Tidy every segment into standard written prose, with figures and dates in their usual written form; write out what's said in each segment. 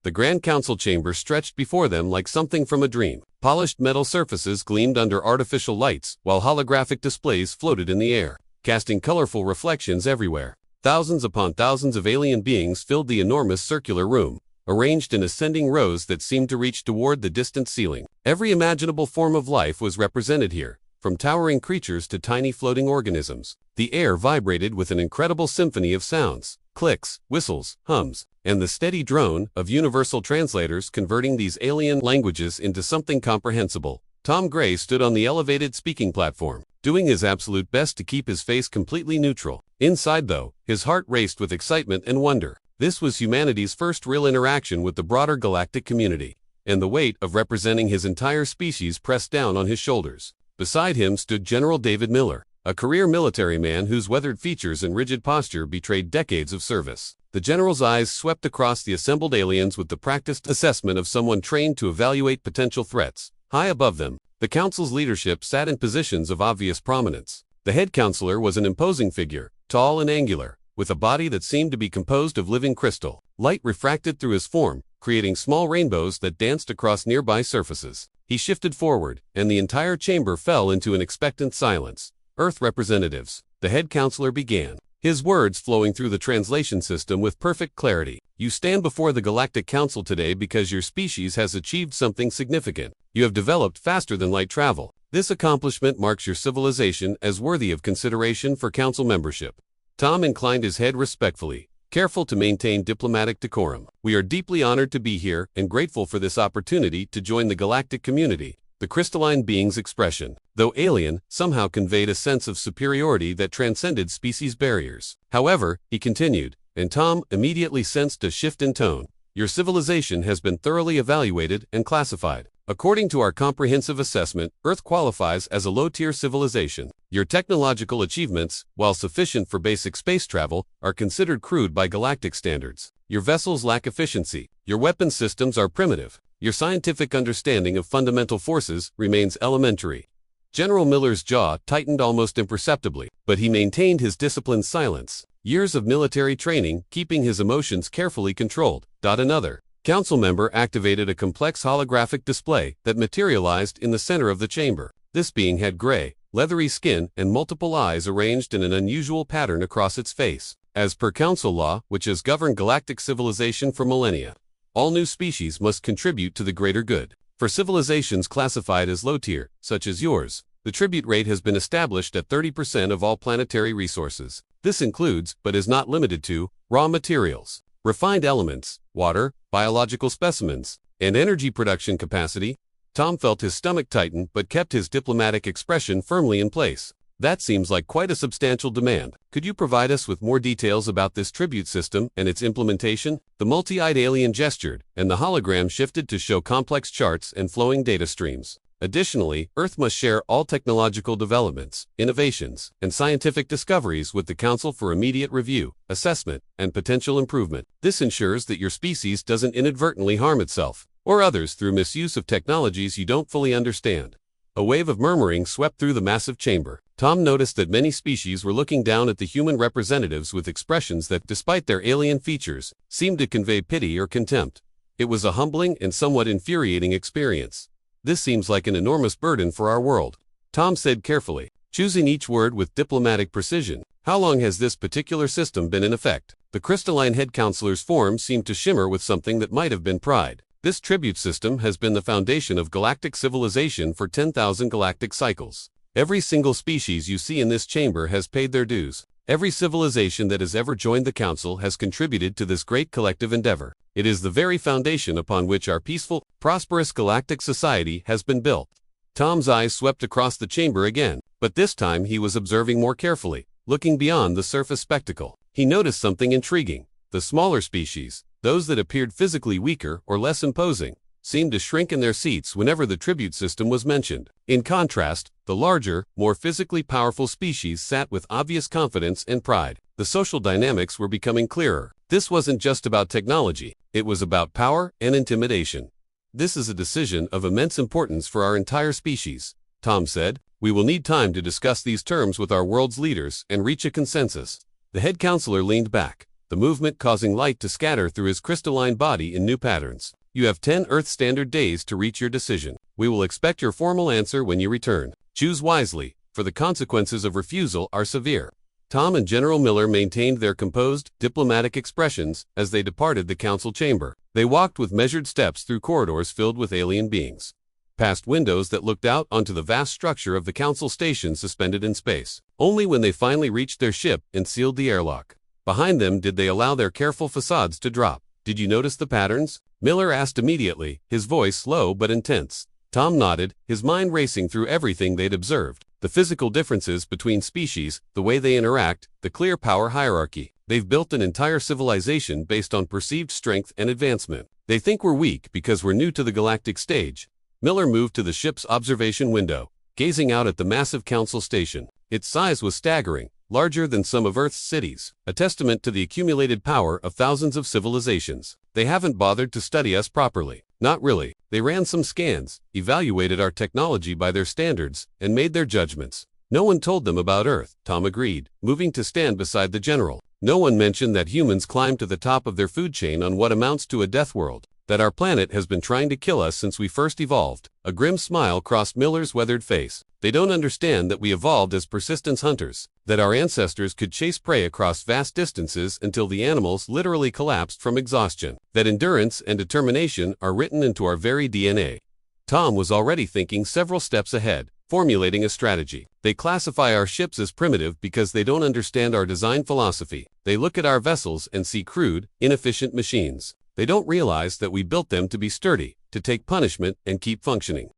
The Grand Council chamber stretched before them like something from a dream. Polished metal surfaces gleamed under artificial lights, while holographic displays floated in the air, casting colorful reflections everywhere. Thousands upon thousands of alien beings filled the enormous circular room, arranged in ascending rows that seemed to reach toward the distant ceiling. Every imaginable form of life was represented here, from towering creatures to tiny floating organisms. The air vibrated with an incredible symphony of sounds, clicks, whistles, hums, and the steady drone of universal translators converting these alien languages into something comprehensible. Tom Gray stood on the elevated speaking platform, doing his absolute best to keep his face completely neutral. Inside, though, his heart raced with excitement and wonder. This was humanity's first real interaction with the broader galactic community, and the weight of representing his entire species pressed down on his shoulders. Beside him stood General David Miller, a career military man whose weathered features and rigid posture betrayed decades of service. The general's eyes swept across the assembled aliens with the practiced assessment of someone trained to evaluate potential threats. High above them, the council's leadership sat in positions of obvious prominence. The head counselor was an imposing figure, tall and angular, with a body that seemed to be composed of living crystal. Light refracted through his form, creating small rainbows that danced across nearby surfaces. He shifted forward, and the entire chamber fell into an expectant silence. Earth representatives, the head counselor began, his words flowing through the translation system with perfect clarity. You stand before the Galactic Council today because your species has achieved something significant. You have developed faster than light travel. This accomplishment marks your civilization as worthy of consideration for council membership. Tom inclined his head respectfully, careful to maintain diplomatic decorum. We are deeply honored to be here and grateful for this opportunity to join the galactic community. The crystalline being's expression, though alien, somehow conveyed a sense of superiority that transcended species barriers. However, he continued, and Tom immediately sensed a shift in tone. Your civilization has been thoroughly evaluated and classified. According to our comprehensive assessment, Earth qualifies as a low-tier civilization. Your technological achievements, while sufficient for basic space travel, are considered crude by galactic standards. Your vessels lack efficiency. Your weapon systems are primitive. Your scientific understanding of fundamental forces remains elementary. General Miller's jaw tightened almost imperceptibly, but he maintained his disciplined silence. Years of military training, keeping his emotions carefully controlled. Another council member activated a complex holographic display that materialized in the center of the chamber. This being had gray, leathery skin and multiple eyes arranged in an unusual pattern across its face. As per council law, which has governed galactic civilization for millennia, all new species must contribute to the greater good. For civilizations classified as low-tier, such as yours, the tribute rate has been established at 30% of all planetary resources. This includes, but is not limited to, raw materials, refined elements, water, biological specimens, and energy production capacity. Tom felt his stomach tighten but kept his diplomatic expression firmly in place. That seems like quite a substantial demand. Could you provide us with more details about this tribute system and its implementation? The multi-eyed alien gestured, and the hologram shifted to show complex charts and flowing data streams. Additionally, Earth must share all technological developments, innovations, and scientific discoveries with the Council for immediate review, assessment, and potential improvement. This ensures that your species doesn't inadvertently harm itself or others through misuse of technologies you don't fully understand. A wave of murmuring swept through the massive chamber. Tom noticed that many species were looking down at the human representatives with expressions that, despite their alien features, seemed to convey pity or contempt. It was a humbling and somewhat infuriating experience. This seems like an enormous burden for our world, Tom said carefully, choosing each word with diplomatic precision. How long has this particular system been in effect? The crystalline head counselor's form seemed to shimmer with something that might have been pride. This tribute system has been the foundation of galactic civilization for 10,000 galactic cycles. Every single species you see in this chamber has paid their dues. Every civilization that has ever joined the Council has contributed to this great collective endeavor. It is the very foundation upon which our peaceful, prosperous galactic society has been built. Tom's eyes swept across the chamber again, but this time he was observing more carefully, looking beyond the surface spectacle. He noticed something intriguing. The smaller species, those that appeared physically weaker or less imposing, seemed to shrink in their seats whenever the tribute system was mentioned. In contrast, the larger, more physically powerful species sat with obvious confidence and pride. The social dynamics were becoming clearer. This wasn't just about technology, it was about power and intimidation. This is a decision of immense importance for our entire species, Tom said. We will need time to discuss these terms with our world's leaders and reach a consensus. The head counselor leaned back, the movement causing light to scatter through his crystalline body in new patterns. You have 10 Earth Standard days to reach your decision. We will expect your formal answer when you return. Choose wisely, for the consequences of refusal are severe. Tom and General Miller maintained their composed, diplomatic expressions as they departed the council chamber. They walked with measured steps through corridors filled with alien beings, past windows that looked out onto the vast structure of the council station suspended in space. Only when they finally reached their ship and sealed the airlock behind them did they allow their careful facades to drop. Did you notice the patterns? Miller asked immediately, his voice slow but intense. Tom nodded, his mind racing through everything they'd observed. The physical differences between species, the way they interact, the clear power hierarchy. They've built an entire civilization based on perceived strength and advancement. They think we're weak because we're new to the galactic stage. Miller moved to the ship's observation window, gazing out at the massive council station. Its size was staggering, larger than some of Earth's cities, a testament to the accumulated power of thousands of civilizations. They haven't bothered to study us properly. Not really. They ran some scans, evaluated our technology by their standards, and made their judgments. No one told them about Earth, Tom agreed, moving to stand beside the general. No one mentioned that humans climbed to the top of their food chain on what amounts to a death world, that our planet has been trying to kill us since we first evolved. A grim smile crossed Miller's weathered face. They don't understand that we evolved as persistence hunters, that our ancestors could chase prey across vast distances until the animals literally collapsed from exhaustion, that endurance and determination are written into our very DNA. Tom was already thinking several steps ahead, formulating a strategy. They classify our ships as primitive because they don't understand our design philosophy. They look at our vessels and see crude, inefficient machines. They don't realize that we built them to be sturdy, to take punishment and keep functioning.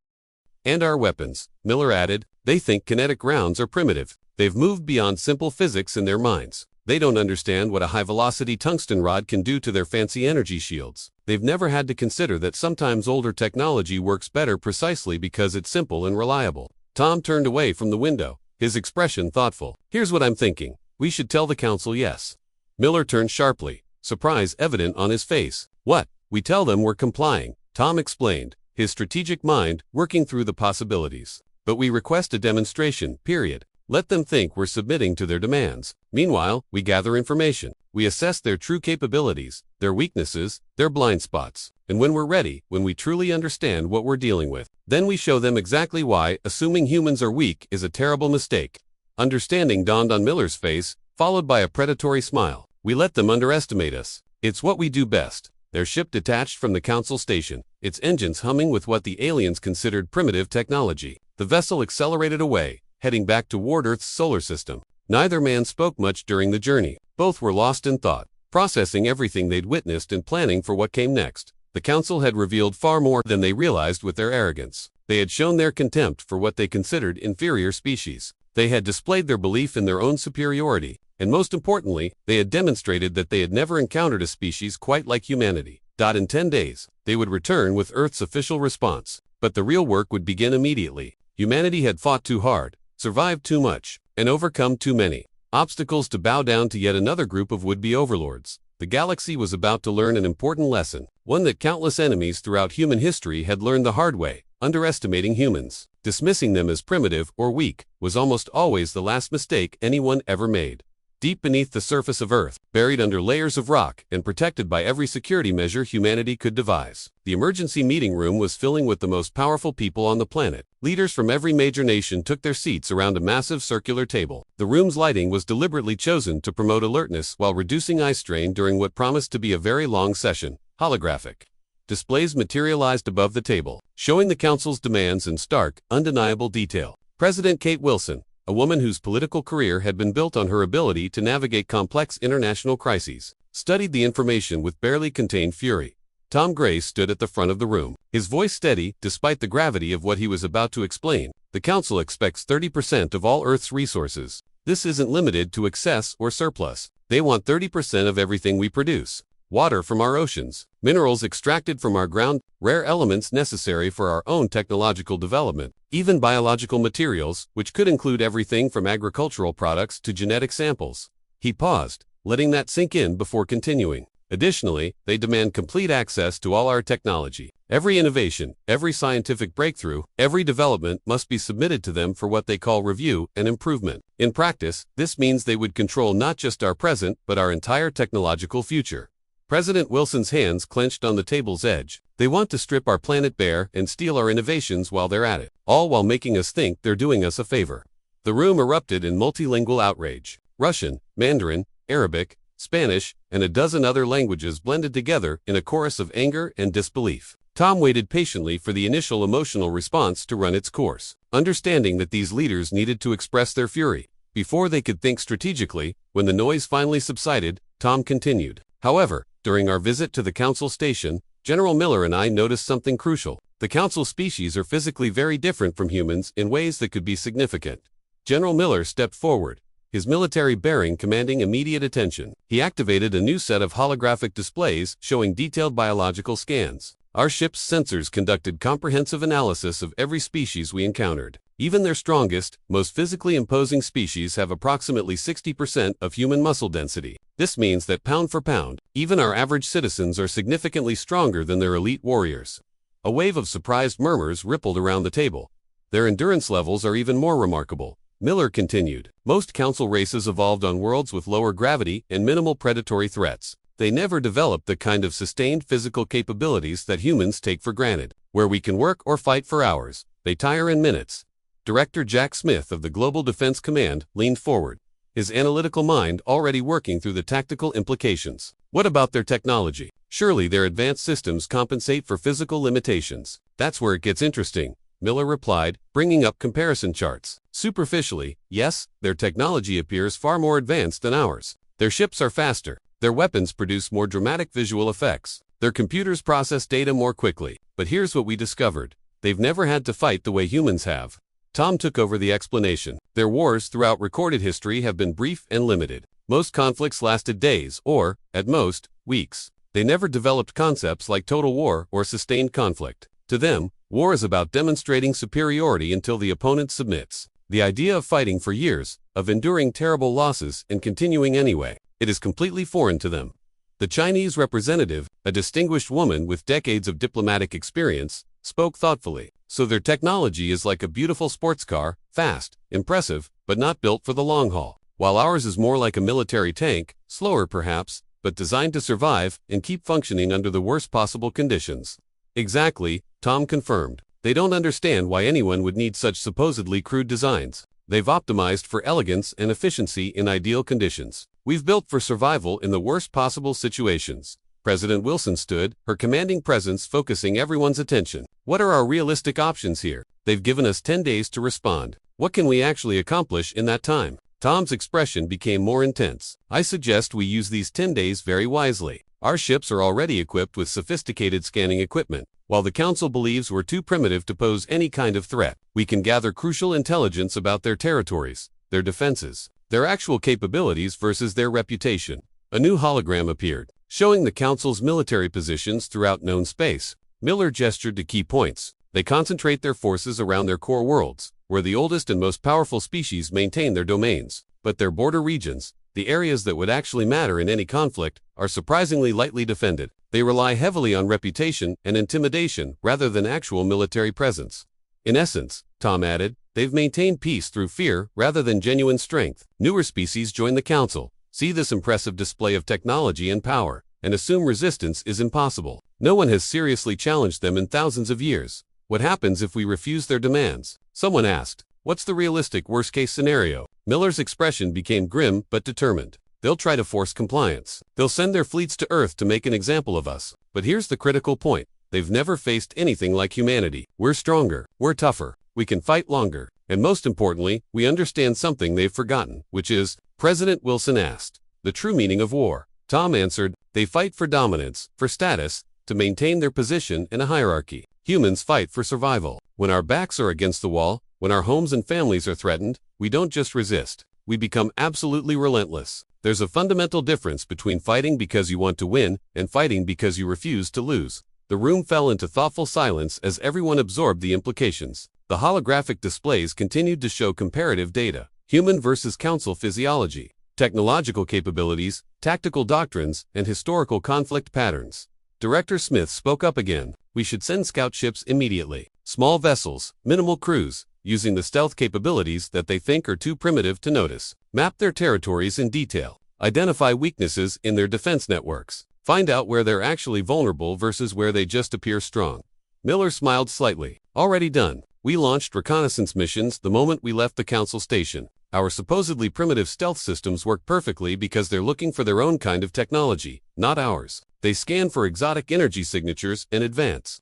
And our weapons, Miller added, they think kinetic rounds are primitive. They've moved beyond simple physics in their minds. They don't understand what a high-velocity tungsten rod can do to their fancy energy shields. They've never had to consider that sometimes older technology works better precisely because it's simple and reliable. Tom turned away from the window, his expression thoughtful. Here's what I'm thinking. We should tell the council yes. Miller turned sharply, surprise evident on his face. What? We tell them we're complying, Tom explained, his strategic mind working through the possibilities. But we request a demonstration, period. Let them think we're submitting to their demands. Meanwhile, we gather information. We assess their true capabilities, their weaknesses, their blind spots. And when we're ready, when we truly understand what we're dealing with, then we show them exactly why assuming humans are weak is a terrible mistake. Understanding dawned on Miller's face, followed by a predatory smile. We let them underestimate us. It's what we do best. Their ship detached from the council station, its engines humming with what the aliens considered primitive technology. The vessel accelerated away, heading back toward Earth's solar system. Neither man spoke much during the journey. Both were lost in thought, processing everything they'd witnessed and planning for what came next. The council had revealed far more than they realized with their arrogance. They had shown their contempt for what they considered inferior species. They had displayed their belief in their own superiority. And most importantly, they had demonstrated that they had never encountered a species quite like humanity. In 10 days, they would return with Earth's official response. But the real work would begin immediately. Humanity had fought too hard, survived too much, and overcome too many obstacles to bow down to yet another group of would-be overlords. The galaxy was about to learn an important lesson, one that countless enemies throughout human history had learned the hard way. Underestimating humans, dismissing them as primitive or weak, was almost always the last mistake anyone ever made. Deep beneath the surface of Earth, buried under layers of rock and protected by every security measure humanity could devise, the emergency meeting room was filling with the most powerful people on the planet. Leaders from every major nation took their seats around a massive circular table. The room's lighting was deliberately chosen to promote alertness while reducing eye strain during what promised to be a very long session. Holographic displays materialized above the table, showing the council's demands in stark, undeniable detail. President Kate Wilson, a woman whose political career had been built on her ability to navigate complex international crises, studied the information with barely contained fury. Tom Gray stood at the front of the room, his voice steady despite the gravity of what he was about to explain. The Council expects 30% of all Earth's resources. This isn't limited to excess or surplus. They want 30% of everything we produce. Water from our oceans, minerals extracted from our ground, rare elements necessary for our own technological development, even biological materials, which could include everything from agricultural products to genetic samples. He paused, letting that sink in before continuing. Additionally, they demand complete access to all our technology. Every innovation, every scientific breakthrough, every development must be submitted to them for what they call review and improvement. In practice, this means they would control not just our present, but our entire technological future. President Wilson's hands clenched on the table's edge. They want to strip our planet bare and steal our innovations while they're at it, all while making us think they're doing us a favor. The room erupted in multilingual outrage. Russian, Mandarin, Arabic, Spanish, and a dozen other languages blended together in a chorus of anger and disbelief. Tom waited patiently for the initial emotional response to run its course, understanding that these leaders needed to express their fury before they could think strategically. When the noise finally subsided, Tom continued. However, during our visit to the council station, General Miller and I noticed something crucial. The council species are physically very different from humans in ways that could be significant. General Miller stepped forward, his military bearing commanding immediate attention. He activated a new set of holographic displays showing detailed biological scans. Our ship's sensors conducted comprehensive analysis of every species we encountered. Even their strongest, most physically imposing species have approximately 60% of human muscle density. This means that pound for pound, even our average citizens are significantly stronger than their elite warriors. A wave of surprised murmurs rippled around the table. Their endurance levels are even more remarkable, Miller continued. Most council races evolved on worlds with lower gravity and minimal predatory threats. They never developed the kind of sustained physical capabilities that humans take for granted. Where we can work or fight for hours, they tire in minutes. Director Jack Smith of the Global Defense Command leaned forward, his analytical mind already working through the tactical implications. What about their technology? Surely their advanced systems compensate for physical limitations. That's where it gets interesting, Miller replied, bringing up comparison charts. Superficially, yes, their technology appears far more advanced than ours. Their ships are faster. Their weapons produce more dramatic visual effects. Their computers process data more quickly. But here's what we discovered. They've never had to fight the way humans have. Tom took over the explanation. Their wars throughout recorded history have been brief and limited. Most conflicts lasted days or, at most, weeks. They never developed concepts like total war or sustained conflict. To them, war is about demonstrating superiority until the opponent submits. The idea of fighting for years, of enduring terrible losses and continuing anyway, it is completely foreign to them. The Chinese representative, a distinguished woman with decades of diplomatic experience, spoke thoughtfully. So their technology is like a beautiful sports car, fast, impressive, but not built for the long haul. While ours is more like a military tank, slower perhaps, but designed to survive and keep functioning under the worst possible conditions. Exactly, Tom confirmed. They don't understand why anyone would need such supposedly crude designs. They've optimized for elegance and efficiency in ideal conditions. We've built for survival in the worst possible situations. President Wilson stood, her commanding presence focusing everyone's attention. What are our realistic options here? They've given us 10 days to respond. What can we actually accomplish in that time? Tom's expression became more intense. I suggest we use these 10 days very wisely. Our ships are already equipped with sophisticated scanning equipment. While the Council believes we're too primitive to pose any kind of threat, we can gather crucial intelligence about their territories, their defenses, their actual capabilities versus their reputation. A new hologram appeared, showing the Council's military positions throughout known space. Miller gestured to key points. They concentrate their forces around their core worlds, where the oldest and most powerful species maintain their domains. But their border regions, the areas that would actually matter in any conflict, are surprisingly lightly defended. They rely heavily on reputation and intimidation rather than actual military presence. In essence, Tom added, they've maintained peace through fear rather than genuine strength. Newer species join the Council, see this impressive display of technology and power, and assume resistance is impossible. No one has seriously challenged them in thousands of years. What happens if we refuse their demands? Someone asked. What's the realistic worst-case scenario? Miller's expression became grim but determined. They'll try to force compliance. They'll send their fleets to Earth to make an example of us. But here's the critical point. They've never faced anything like humanity. We're stronger. We're tougher. We can fight longer. And most importantly, we understand something they've forgotten, which is, President Wilson asked, the true meaning of war. Tom answered, they fight for dominance, for status, to maintain their position in a hierarchy. Humans fight for survival. When our backs are against the wall, when our homes and families are threatened, we don't just resist. We become absolutely relentless. There's a fundamental difference between fighting because you want to win and fighting because you refuse to lose. The room fell into thoughtful silence as everyone absorbed the implications. The holographic displays continued to show comparative data. Human versus Council physiology, technological capabilities, tactical doctrines, and historical conflict patterns. Director Smith spoke up again. We should send scout ships immediately. Small vessels, minimal crews, using the stealth capabilities that they think are too primitive to notice. Map their territories in detail. Identify weaknesses in their defense networks. Find out where they're actually vulnerable versus where they just appear strong. Miller smiled slightly. Already done. We launched reconnaissance missions the moment we left the Council station. Our supposedly primitive stealth systems work perfectly because they're looking for their own kind of technology, not ours. They scan for exotic energy signatures and advance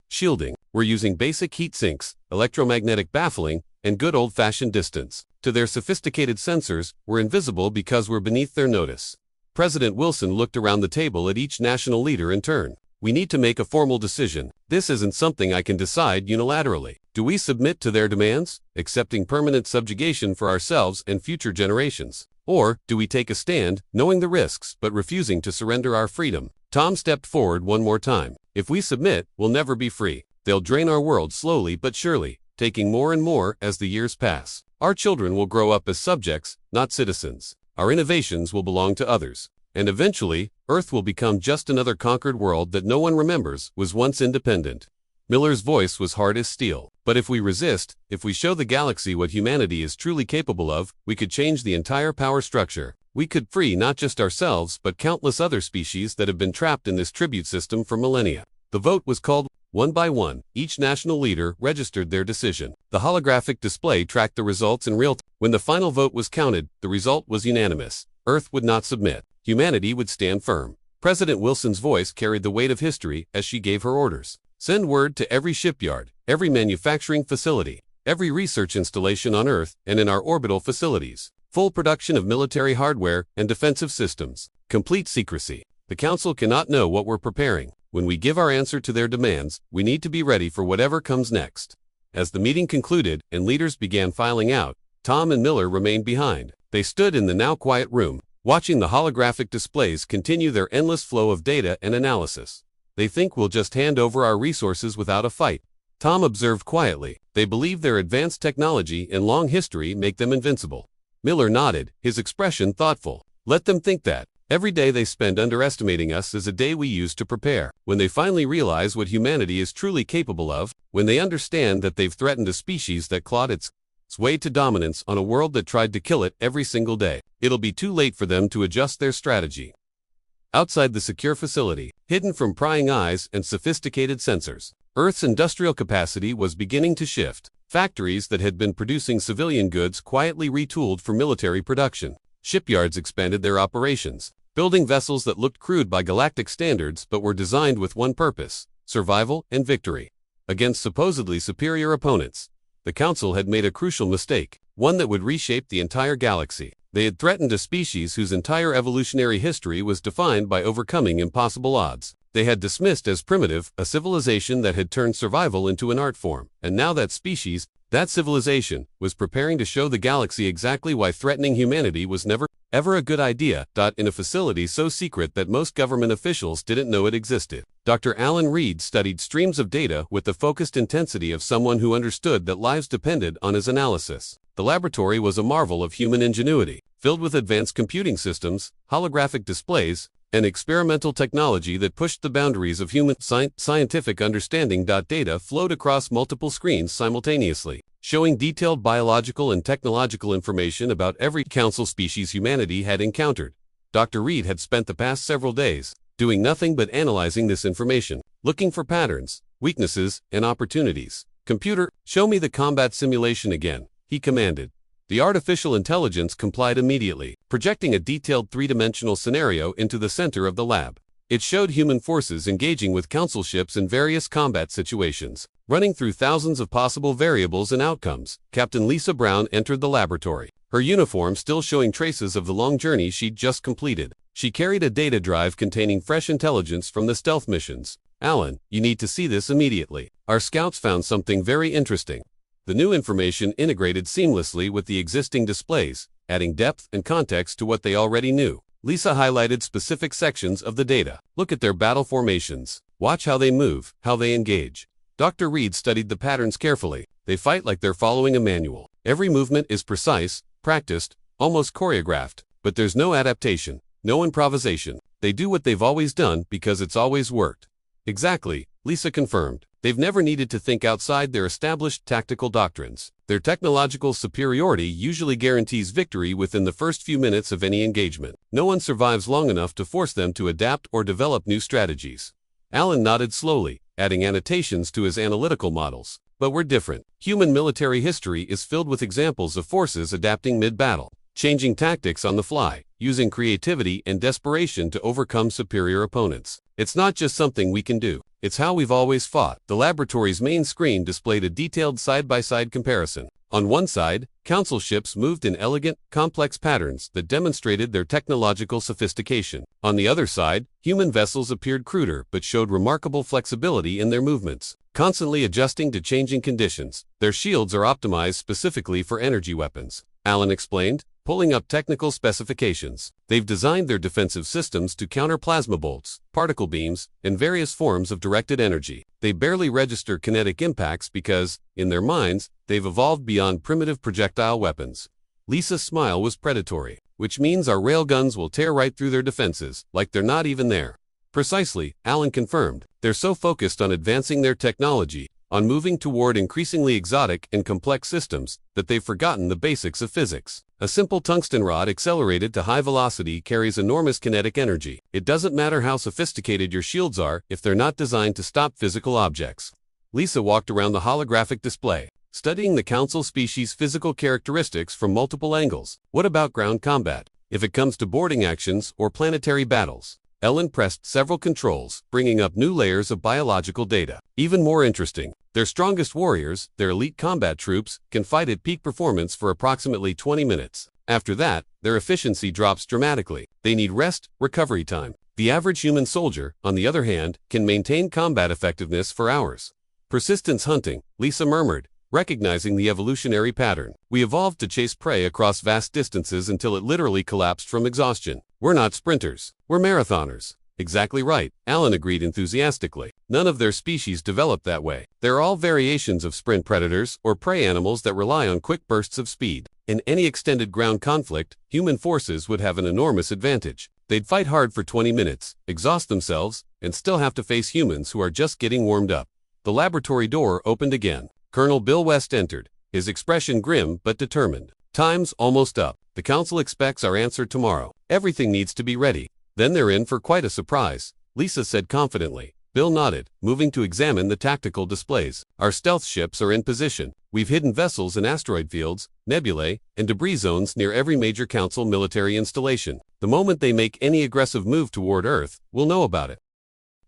shielding. We're using basic heat sinks, electromagnetic baffling, and good old-fashioned distance. To their sophisticated sensors, we're invisible because we're beneath their notice. President Wilson looked around the table at each national leader in turn. We need to make a formal decision. This isn't something I can decide unilaterally. Do we submit to their demands, accepting permanent subjugation for ourselves and future generations? Or do we take a stand, knowing the risks but refusing to surrender our freedom? Tom stepped forward one more time. If we submit, we'll never be free. They'll drain our world slowly but surely, taking more and more as the years pass. Our children will grow up as subjects, not citizens. Our innovations will belong to others. And eventually, Earth will become just another conquered world that no one remembers was once independent. Miller's voice was hard as steel. But if we resist, if we show the galaxy what humanity is truly capable of, we could change the entire power structure. We could free not just ourselves but countless other species that have been trapped in this tribute system for millennia. The vote was called. One by one, each national leader registered their decision. The holographic display tracked the results in real time. When the final vote was counted, the result was unanimous. Earth would not submit. Humanity would stand firm. President Wilson's voice carried the weight of history as she gave her orders. Send word to every shipyard, every manufacturing facility, every research installation on Earth and in our orbital facilities. Full production of military hardware and defensive systems. Complete secrecy. The Council cannot know what we're preparing. When we give our answer to their demands, we need to be ready for whatever comes next. As the meeting concluded and leaders began filing out, Tom and Miller remained behind. They stood in the now quiet room, watching the holographic displays continue their endless flow of data and analysis. They think we'll just hand over our resources without a fight. Tom observed quietly. They believe their advanced technology and long history make them invincible. Miller nodded, his expression thoughtful. Let them think that. Every day they spend underestimating us is a day we use to prepare. When they finally realize what humanity is truly capable of, when they understand that they've threatened a species that clawed its way to dominance on a world that tried to kill it every single day, it'll be too late for them to adjust their strategy. Outside the secure facility, hidden from prying eyes and sophisticated sensors, Earth's industrial capacity was beginning to shift. Factories that had been producing civilian goods quietly retooled for military production. Shipyards expanded their operations, building vessels that looked crude by galactic standards but were designed with one purpose: survival and victory. Against supposedly superior opponents, the Council had made a crucial mistake, one that would reshape the entire galaxy. They had threatened a species whose entire evolutionary history was defined by overcoming impossible odds. They had dismissed as primitive a civilization that had turned survival into an art form, and now that species, that civilization, was preparing to show the galaxy exactly why threatening humanity was never, ever a good idea. In a facility so secret that most government officials didn't know it existed. Dr. Alan Reed studied streams of data with the focused intensity of someone who understood that lives depended on his analysis. The laboratory was a marvel of human ingenuity, filled with advanced computing systems, holographic displays, and experimental technology that pushed the boundaries of human scientific understanding. Data flowed across multiple screens simultaneously, showing detailed biological and technological information about every Council species humanity had encountered. Dr. Reed had spent the past several days doing nothing but analyzing this information, looking for patterns, weaknesses, and opportunities. Computer, show me the combat simulation again, he commanded. The artificial intelligence complied immediately, projecting a detailed three-dimensional scenario into the center of the lab. It showed human forces engaging with Council ships in various combat situations, running through thousands of possible variables and outcomes. Captain Lisa Brown entered the laboratory, her uniform still showing traces of the long journey she'd just completed. She carried a data drive containing fresh intelligence from the stealth missions. Alan, you need to see this immediately. Our scouts found something very interesting. The new information integrated seamlessly with the existing displays, adding depth and context to what they already knew. Lisa highlighted specific sections of the data. Look at their battle formations. Watch how they move, how they engage. Dr. Reed studied the patterns carefully. They fight like they're following a manual. Every movement is precise, practiced, almost choreographed. But there's no adaptation, no improvisation. They do what they've always done because it's always worked. Exactly, Lisa confirmed. They've never needed to think outside their established tactical doctrines. Their technological superiority usually guarantees victory within the first few minutes of any engagement. No one survives long enough to force them to adapt or develop new strategies. Alan nodded slowly, adding annotations to his analytical models. But we're different. Human military history is filled with examples of forces adapting mid-battle, changing tactics on the fly, using creativity and desperation to overcome superior opponents. It's not just something we can do. It's how we've always fought. The laboratory's main screen displayed a detailed side-by-side comparison. On one side, Council ships moved in elegant, complex patterns that demonstrated their technological sophistication. On the other side, human vessels appeared cruder but showed remarkable flexibility in their movements, constantly adjusting to changing conditions. Their shields are optimized specifically for energy weapons, Alan explained, pulling up technical specifications. They've designed their defensive systems to counter plasma bolts, particle beams, and various forms of directed energy. They barely register kinetic impacts because, in their minds, they've evolved beyond primitive projectile weapons. Lisa's smile was predatory, which means our railguns will tear right through their defenses, like they're not even there. Precisely, Alan confirmed. They're so focused on advancing their technology, on moving toward increasingly exotic and complex systems, that they've forgotten the basics of physics. A simple tungsten rod accelerated to high velocity carries enormous kinetic energy. It doesn't matter how sophisticated your shields are if they're not designed to stop physical objects. Lisa walked around the holographic display, studying the Council species' physical characteristics from multiple angles. What about ground combat? If it comes to boarding actions or planetary battles? Ellen pressed several controls, bringing up new layers of biological data. Even more interesting, their strongest warriors, their elite combat troops, can fight at peak performance for approximately 20 minutes. After that, their efficiency drops dramatically. They need rest, recovery time. The average human soldier, on the other hand, can maintain combat effectiveness for hours. Persistence hunting, Lisa murmured, recognizing the evolutionary pattern. We evolved to chase prey across vast distances until it literally collapsed from exhaustion. We're not sprinters. We're marathoners. Exactly right, Alan agreed enthusiastically. None of their species developed that way. They're all variations of sprint predators or prey animals that rely on quick bursts of speed. In any extended ground conflict, human forces would have an enormous advantage. They'd fight hard for 20 minutes, exhaust themselves, and still have to face humans who are just getting warmed up. The laboratory door opened again. Colonel Bill West entered, his expression grim but determined. Time's almost up. The Council expects our answer tomorrow. Everything needs to be ready. Then they're in for quite a surprise, Lisa said confidently. Bill nodded, moving to examine the tactical displays. Our stealth ships are in position. We've hidden vessels in asteroid fields, nebulae, and debris zones near every major Council military installation. The moment they make any aggressive move toward Earth, we'll know about it.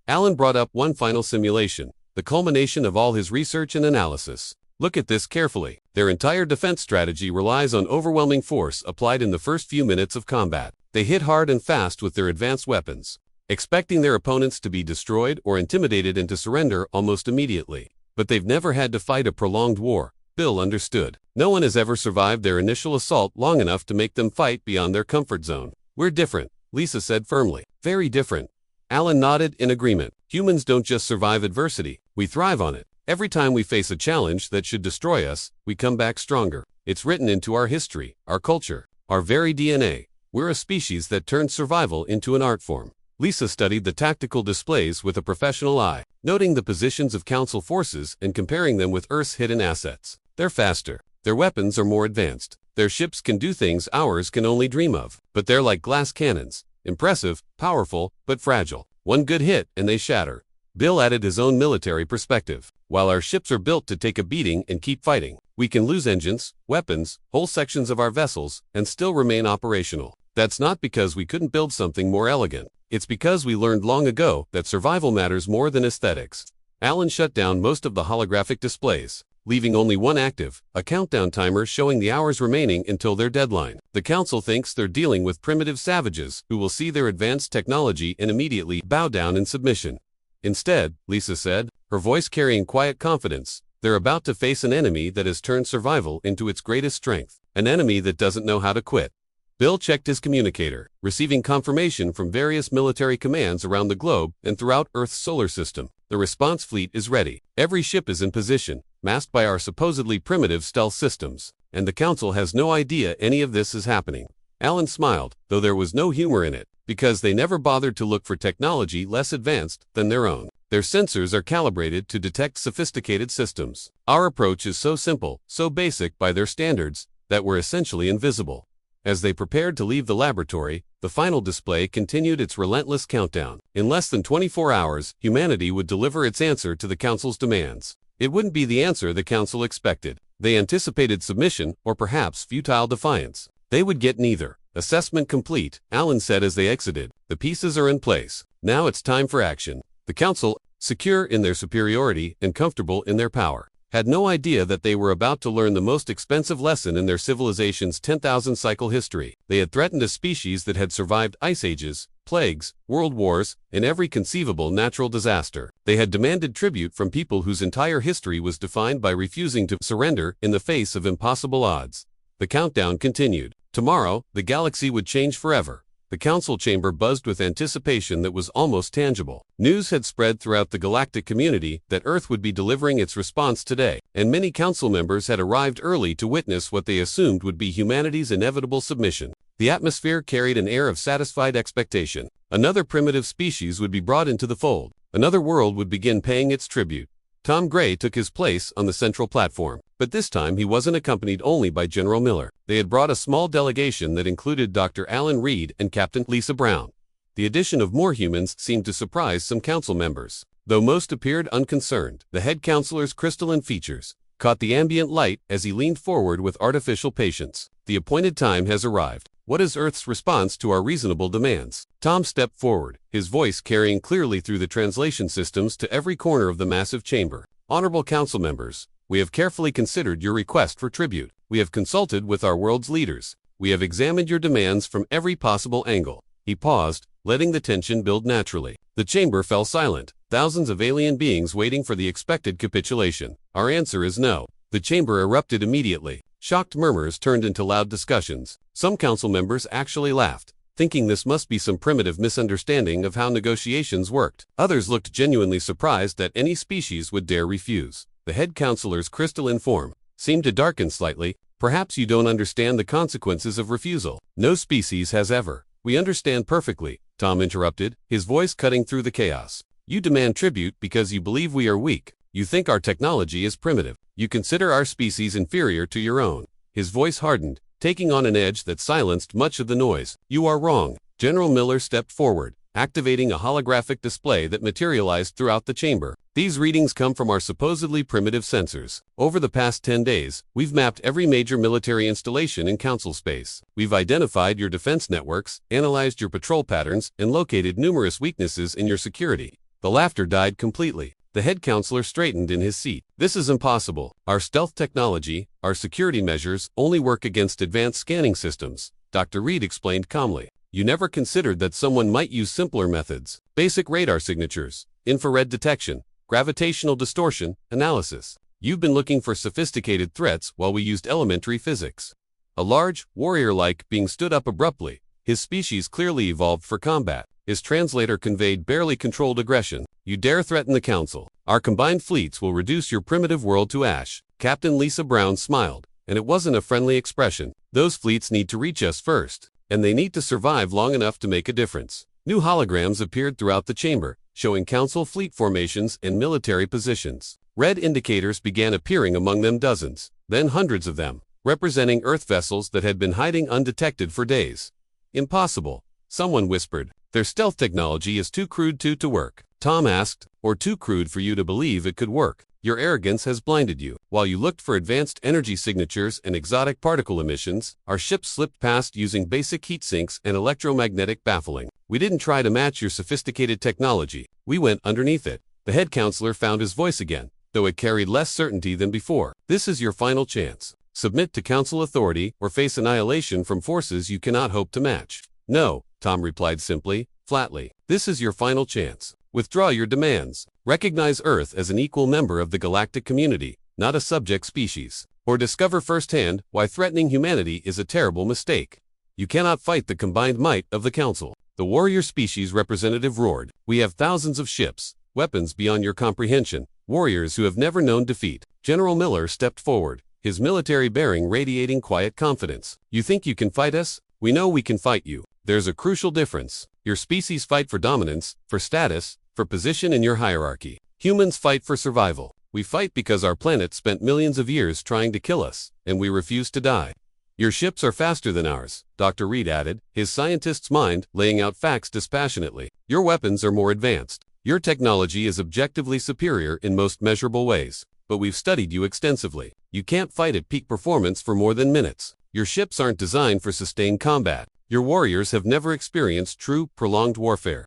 Alan brought up one final simulation, the culmination of all his research and analysis. Look at this carefully. Their entire defense strategy relies on overwhelming force applied in the first few minutes of combat. They hit hard and fast with their advanced weapons, expecting their opponents to be destroyed or intimidated into surrender almost immediately. But they've never had to fight a prolonged war, Bill understood. No one has ever survived their initial assault long enough to make them fight beyond their comfort zone. We're different, Lisa said firmly. Very different. Alan nodded in agreement. Humans don't just survive adversity, we thrive on it. Every time we face a challenge that should destroy us, we come back stronger. It's written into our history, our culture, our very DNA. We're a species that turned survival into an art form. Lisa studied the tactical displays with a professional eye, noting the positions of Council forces and comparing them with Earth's hidden assets. They're faster. Their weapons are more advanced. Their ships can do things ours can only dream of. But they're like glass cannons. Impressive, powerful, but fragile. One good hit and they shatter. Bill added his own military perspective. While our ships are built to take a beating and keep fighting, we can lose engines, weapons, whole sections of our vessels, and still remain operational. That's not because we couldn't build something more elegant. It's because we learned long ago that survival matters more than aesthetics. Alan shut down most of the holographic displays, leaving only one active, a countdown timer showing the hours remaining until their deadline. The Council thinks they're dealing with primitive savages who will see their advanced technology and immediately bow down in submission. Instead, Lisa said, her voice carrying quiet confidence, they're about to face an enemy that has turned survival into its greatest strength, an enemy that doesn't know how to quit. Bill checked his communicator, receiving confirmation from various military commands around the globe and throughout Earth's solar system. The response fleet is ready. Every ship is in position, masked by our supposedly primitive stealth systems, and the Council has no idea any of this is happening. Alan smiled, though there was no humor in it, because they never bothered to look for technology less advanced than their own. Their sensors are calibrated to detect sophisticated systems. Our approach is so simple, so basic by their standards, that we're essentially invisible. As they prepared to leave the laboratory, the final display continued its relentless countdown. In less than 24 hours, humanity would deliver its answer to the Council's demands. It wouldn't be the answer the Council expected. They anticipated submission, or perhaps futile defiance. They would get neither. Assessment complete, Alan said as they exited. The pieces are in place. Now it's time for action. The Council, secure in their superiority and comfortable in their power, had no idea that they were about to learn the most expensive lesson in their civilization's 10,000-cycle history. They had threatened a species that had survived ice ages, plagues, world wars, and every conceivable natural disaster. They had demanded tribute from people whose entire history was defined by refusing to surrender in the face of impossible odds. The countdown continued. Tomorrow, the galaxy would change forever. The council chamber buzzed with anticipation that was almost tangible. News had spread throughout the galactic community that Earth would be delivering its response today, and many council members had arrived early to witness what they assumed would be humanity's inevitable submission. The atmosphere carried an air of satisfied expectation. Another primitive species would be brought into the fold. Another world would begin paying its tribute. Tom Gray took his place on the central platform, but this time he wasn't accompanied only by General Miller. They had brought a small delegation that included Dr. Alan Reed and Captain Lisa Brown. The addition of more humans seemed to surprise some council members. Though most appeared unconcerned, the head counselor's crystalline features caught the ambient light as he leaned forward with artificial patience. The appointed time has arrived. What is Earth's response to our reasonable demands? Tom stepped forward, his voice carrying clearly through the translation systems to every corner of the massive chamber. Honorable council members, we have carefully considered your request for tribute. We have consulted with our world's leaders. We have examined your demands from every possible angle. He paused, letting the tension build naturally. The chamber fell silent, thousands of alien beings waiting for the expected capitulation. Our answer is no. The chamber erupted immediately. Shocked murmurs turned into loud discussions. Some council members actually laughed, thinking this must be some primitive misunderstanding of how negotiations worked. Others looked genuinely surprised that any species would dare refuse. The head counselor's crystalline form seemed to darken slightly. Perhaps you don't understand the consequences of refusal. No species has ever. We understand perfectly, Tom interrupted, his voice cutting through the chaos. You demand tribute because you believe we are weak. You think our technology is primitive. You consider our species inferior to your own. His voice hardened, taking on an edge that silenced much of the noise. You are wrong. General Miller stepped forward, activating a holographic display that materialized throughout the chamber. These readings come from our supposedly primitive sensors. Over the past 10 days, we've mapped every major military installation in council space. We've identified your defense networks, analyzed your patrol patterns, and located numerous weaknesses in your security. The laughter died completely. The head counselor straightened in his seat. This is impossible. Our stealth technology, our security measures, only work against advanced scanning systems, Dr. Reed explained calmly. You never considered that someone might use simpler methods. Basic radar signatures, infrared detection, gravitational distortion, analysis. You've been looking for sophisticated threats while we used elementary physics. A large, warrior-like being stood up abruptly. His species clearly evolved for combat. His translator conveyed barely controlled aggression. You dare threaten the council. Our combined fleets will reduce your primitive world to ash. Captain Lisa Brown smiled, and it wasn't a friendly expression. Those fleets need to reach us first, and they need to survive long enough to make a difference. New holograms appeared throughout the chamber, showing council fleet formations and military positions. Red indicators began appearing among them, dozens, then hundreds of them, representing Earth vessels that had been hiding undetected for days. Impossible, someone whispered. Their stealth technology is too crude to work. Tom asked, or too crude for you to believe it could work. Your arrogance has blinded you. While you looked for advanced energy signatures and exotic particle emissions, our ships slipped past using basic heat sinks and electromagnetic baffling. We didn't try to match your sophisticated technology. We went underneath it. The head counselor found his voice again, though it carried less certainty than before. This is your final chance. Submit to council authority or face annihilation from forces you cannot hope to match. No, Tom replied simply, flatly. This is your final chance. Withdraw your demands. Recognize Earth as an equal member of the galactic community, not a subject species. Or discover firsthand why threatening humanity is a terrible mistake. You cannot fight the combined might of the council. The warrior species representative roared. We have thousands of ships, weapons beyond your comprehension, warriors who have never known defeat. General Miller stepped forward, his military bearing radiating quiet confidence. You think you can fight us? We know we can fight you. There's a crucial difference. Your species fight for dominance, for status, for position in your hierarchy. Humans fight for survival. We fight because our planet spent millions of years trying to kill us, and we refuse to die. Your ships are faster than ours, Dr. Reed added, his scientist's mind laying out facts dispassionately. Your weapons are more advanced. Your technology is objectively superior in most measurable ways. But we've studied you extensively. You can't fight at peak performance for more than minutes. Your ships aren't designed for sustained combat. Your warriors have never experienced true, prolonged warfare.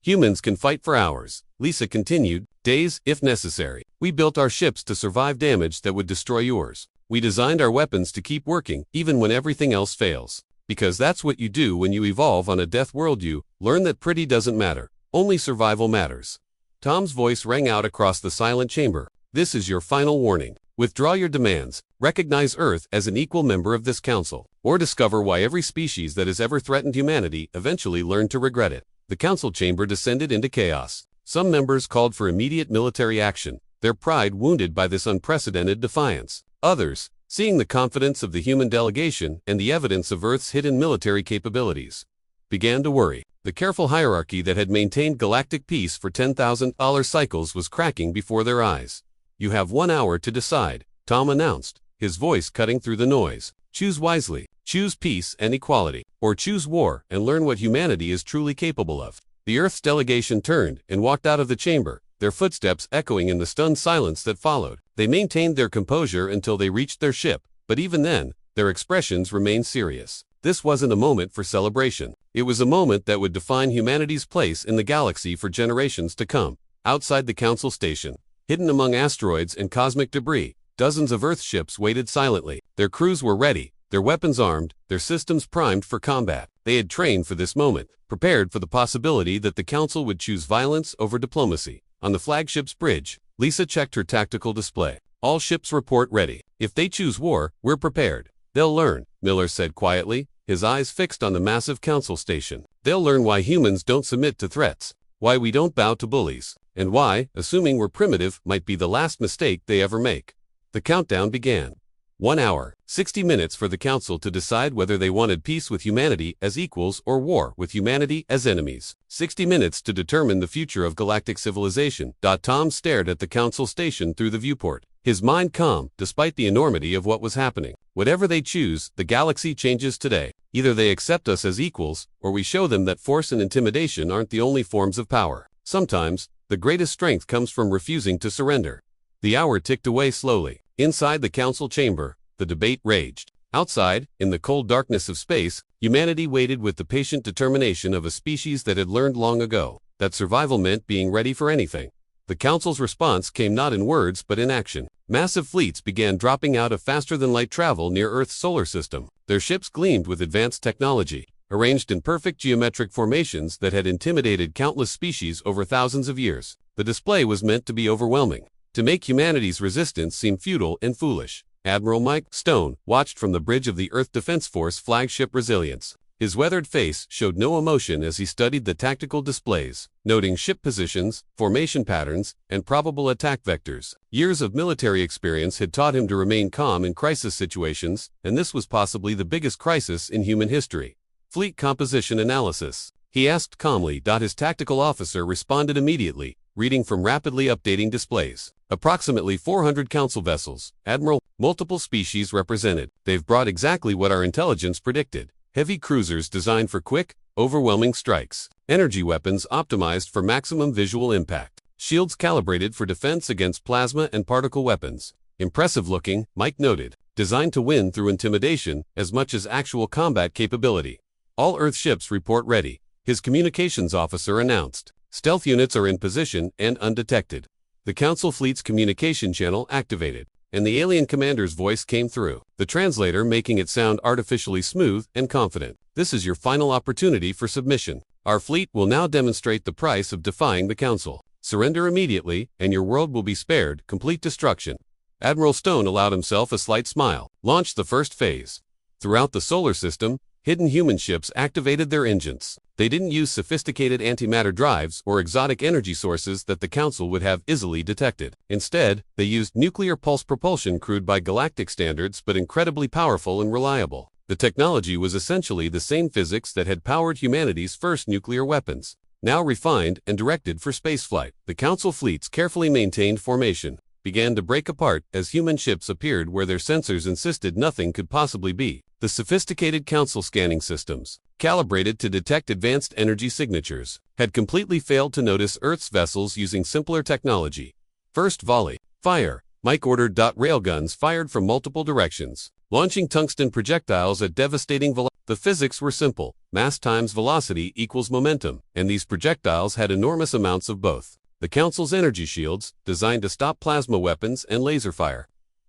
Humans can fight for hours, Lisa continued, days if necessary. We built our ships to survive damage that would destroy yours. We designed our weapons to keep working, even when everything else fails. Because that's what you do when you evolve on a death world. You learn that pretty doesn't matter. Only survival matters. Tom's voice rang out across the silent chamber. This is your final warning. Withdraw your demands, recognize Earth as an equal member of this council, or discover why every species that has ever threatened humanity eventually learned to regret it. The council chamber descended into chaos. Some members called for immediate military action, their pride wounded by this unprecedented defiance. Others, seeing the confidence of the human delegation and the evidence of Earth's hidden military capabilities, began to worry. The careful hierarchy that had maintained galactic peace for $10,000 cycles was cracking before their eyes. You have 1 hour to decide, Tom announced, his voice cutting through the noise. Choose wisely. Choose peace and equality, or choose war and learn what humanity is truly capable of. The Earth's delegation turned and walked out of the chamber, their footsteps echoing in the stunned silence that followed. They maintained their composure until they reached their ship, but even then, their expressions remained serious. This wasn't a moment for celebration. It was a moment that would define humanity's place in the galaxy for generations to come. Outside the Council station, hidden among asteroids and cosmic debris, dozens of Earth ships waited silently. Their crews were ready, their weapons armed, their systems primed for combat. They had trained for this moment, prepared for the possibility that the Council would choose violence over diplomacy. On the flagship's bridge, Lisa checked her tactical display. All ships report ready. If they choose war, we're prepared. They'll learn, Miller said quietly, his eyes fixed on the massive Council station. They'll learn why humans don't submit to threats, why we don't bow to bullies, and why, assuming we're primitive, might be the last mistake they ever make. The countdown began. 1 hour, 60 minutes for the Council to decide whether they wanted peace with humanity as equals or war with humanity as enemies. 60 minutes to determine the future of galactic civilization. Tom stared at the Council station through the viewport, his mind calm despite the enormity of what was happening. Whatever they choose, the galaxy changes today. Either they accept us as equals, or we show them that force and intimidation aren't the only forms of power. Sometimes, the greatest strength comes from refusing to surrender. The hour ticked away slowly. Inside the Council chamber, the debate raged. Outside, in the cold darkness of space, humanity waited with the patient determination of a species that had learned long ago that survival meant being ready for anything. The Council's response came not in words but in action. Massive fleets began dropping out of faster-than-light travel near Earth's solar system. Their ships gleamed with advanced technology, arranged in perfect geometric formations that had intimidated countless species over thousands of years. The display was meant to be overwhelming, to make humanity's resistance seem futile and foolish. Admiral Mike Stone watched from the bridge of the Earth Defense Force flagship Resilience. His weathered face showed no emotion as he studied the tactical displays, noting ship positions, formation patterns, and probable attack vectors. Years of military experience had taught him to remain calm in crisis situations, and this was possibly the biggest crisis in human history. Fleet composition analysis, he asked calmly. His tactical officer responded immediately, reading from rapidly updating displays. Approximately 400 Council vessels, Admiral, multiple species represented. They've brought exactly what our intelligence predicted. Heavy cruisers designed for quick, overwhelming strikes. Energy weapons optimized for maximum visual impact. Shields calibrated for defense against plasma and particle weapons. Impressive looking, Mike noted. Designed to win through intimidation as much as actual combat capability. All Earth ships report ready, his communications officer announced. Stealth units are in position and undetected. The Council fleet's communication channel activated, and the alien commander's voice came through, the translator making it sound artificially smooth and confident. This is your final opportunity for submission. Our fleet will now demonstrate the price of defying the Council. Surrender immediately, and your world will be spared complete destruction. Admiral Stone allowed himself a slight smile. Launched the first phase. Throughout the solar system, hidden human ships activated their engines. They didn't use sophisticated antimatter drives or exotic energy sources that the Council would have easily detected. Instead, they used nuclear pulse propulsion crude by galactic standards but incredibly powerful and reliable. The technology was essentially the same physics that had powered humanity's first nuclear weapons, now refined and directed for spaceflight. The Council fleet's carefully maintained formation began to break apart as human ships appeared where their sensors insisted nothing could possibly be. The sophisticated Council scanning systems, calibrated to detect advanced energy signatures, had completely failed to notice Earth's vessels using simpler technology. First volley. Fire. Mike ordered. Railguns fired from multiple directions, launching tungsten projectiles at devastating velocity. The physics were simple. Mass times velocity equals momentum, and these projectiles had enormous amounts of both. The Council's energy shields, designed to stop plasma weapons and laser fire,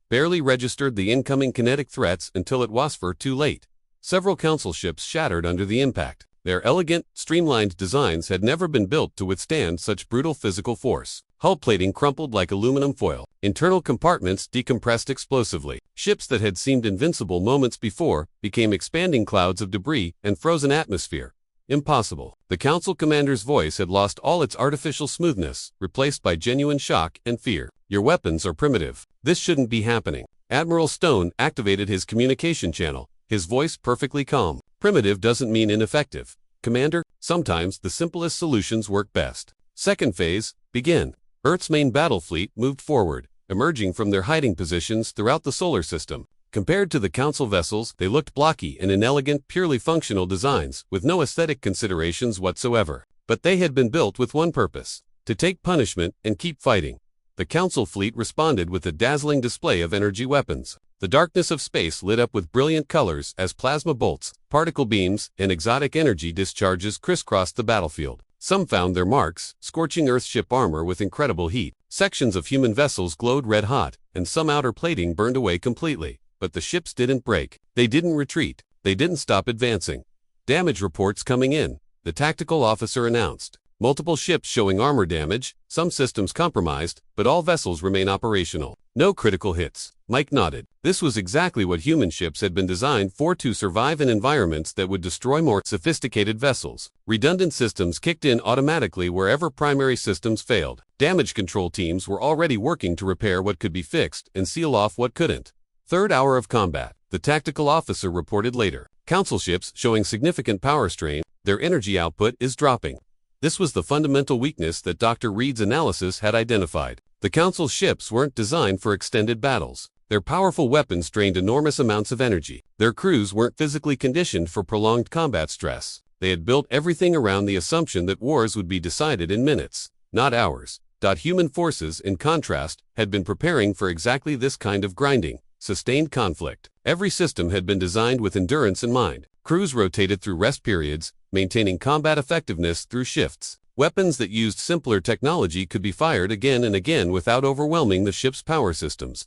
barely registered the incoming kinetic threats until it was far too late. Several Council ships shattered under the impact. Their elegant, streamlined designs had never been built to withstand such brutal physical force. Hull plating crumpled like aluminum foil. Internal compartments decompressed explosively. Ships that had seemed invincible moments before became expanding clouds of debris and frozen atmosphere. Impossible. The Council commander's voice had lost all its artificial smoothness, replaced by genuine shock and fear. Your weapons are primitive. This shouldn't be happening. Admiral Stone activated his communication channel, his voice perfectly calm. Primitive doesn't mean ineffective, Commander. Sometimes the simplest solutions work best. Second phase, begin. Earth's main battle fleet moved forward, emerging from their hiding positions throughout the solar system. Compared to the Council vessels, they looked blocky and inelegant, purely functional designs, with no aesthetic considerations whatsoever. But they had been built with one purpose: to take punishment and keep fighting. The Council fleet responded with a dazzling display of energy weapons. The darkness of space lit up with brilliant colors as plasma bolts, particle beams, and exotic energy discharges crisscrossed the battlefield. Some found their marks, scorching Earth ship armor with incredible heat. Sections of human vessels glowed red hot, and some outer plating burned away completely. But the ships didn't break. They didn't retreat. They didn't stop advancing. Damage reports coming in, the tactical officer announced. Multiple ships showing armor damage, some systems compromised, but all vessels remain operational. No critical hits. Mike nodded. This was exactly what human ships had been designed for, to survive in environments that would destroy more sophisticated vessels. Redundant systems kicked in automatically wherever primary systems failed. Damage control teams were already working to repair what could be fixed and seal off what couldn't. Third hour of combat, the tactical officer reported later. Council ships showing significant power strain, their energy output is dropping. This was the fundamental weakness that Dr. Reed's analysis had identified. The Council ships weren't designed for extended battles. Their powerful weapons drained enormous amounts of energy. Their crews weren't physically conditioned for prolonged combat stress. They had built everything around the assumption that wars would be decided in minutes, not hours. Human forces, in contrast, had been preparing for exactly this kind of grinding, sustained conflict. Every system had been designed with endurance in mind. Crews rotated through rest periods, maintaining combat effectiveness through shifts. Weapons that used simpler technology could be fired again and again without overwhelming the ship's power systems.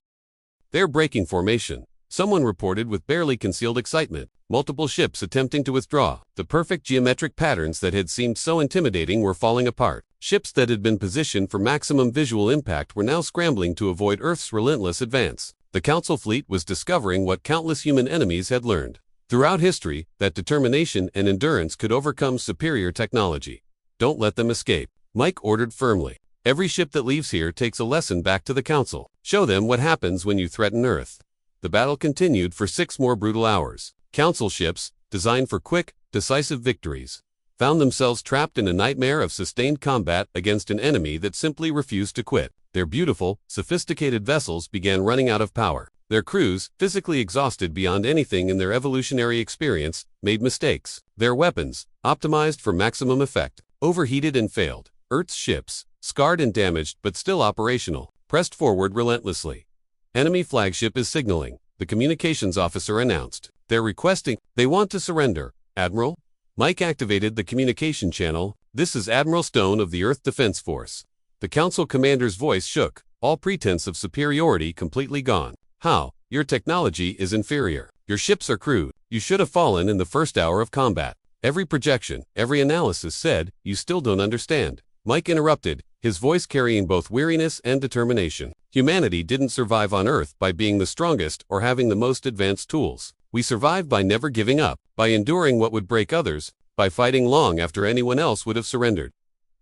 They're breaking formation, someone reported with barely concealed excitement. Multiple ships attempting to withdraw. The perfect geometric patterns that had seemed so intimidating were falling apart. Ships that had been positioned for maximum visual impact were now scrambling to avoid Earth's relentless advance. The Council fleet was discovering what countless human enemies had learned throughout history, that determination and endurance could overcome superior technology. Don't let them escape, Mike ordered firmly. Every ship that leaves here takes a lesson back to the Council. Show them what happens when you threaten Earth. The battle continued for 6 more brutal hours. Council ships, designed for quick, decisive victories, found themselves trapped in a nightmare of sustained combat against an enemy that simply refused to quit. Their beautiful, sophisticated vessels began running out of power. Their crews, physically exhausted beyond anything in their evolutionary experience, made mistakes. Their weapons, optimized for maximum effect, overheated and failed. Earth's ships, scarred and damaged but still operational, pressed forward relentlessly. Enemy flagship is signaling, the communications officer announced. They want to surrender, Admiral. Mike activated the communication channel. This is Admiral Stone of the Earth Defense Force. The Council commander's voice shook, all pretense of superiority completely gone. How? Your technology is inferior. Your ships are crude. You should have fallen in the first hour of combat. Every projection, every analysis said, you still don't understand. Mike interrupted, his voice carrying both weariness and determination. Humanity didn't survive on Earth by being the strongest or having the most advanced tools. We survived by never giving up, by enduring what would break others, by fighting long after anyone else would have surrendered.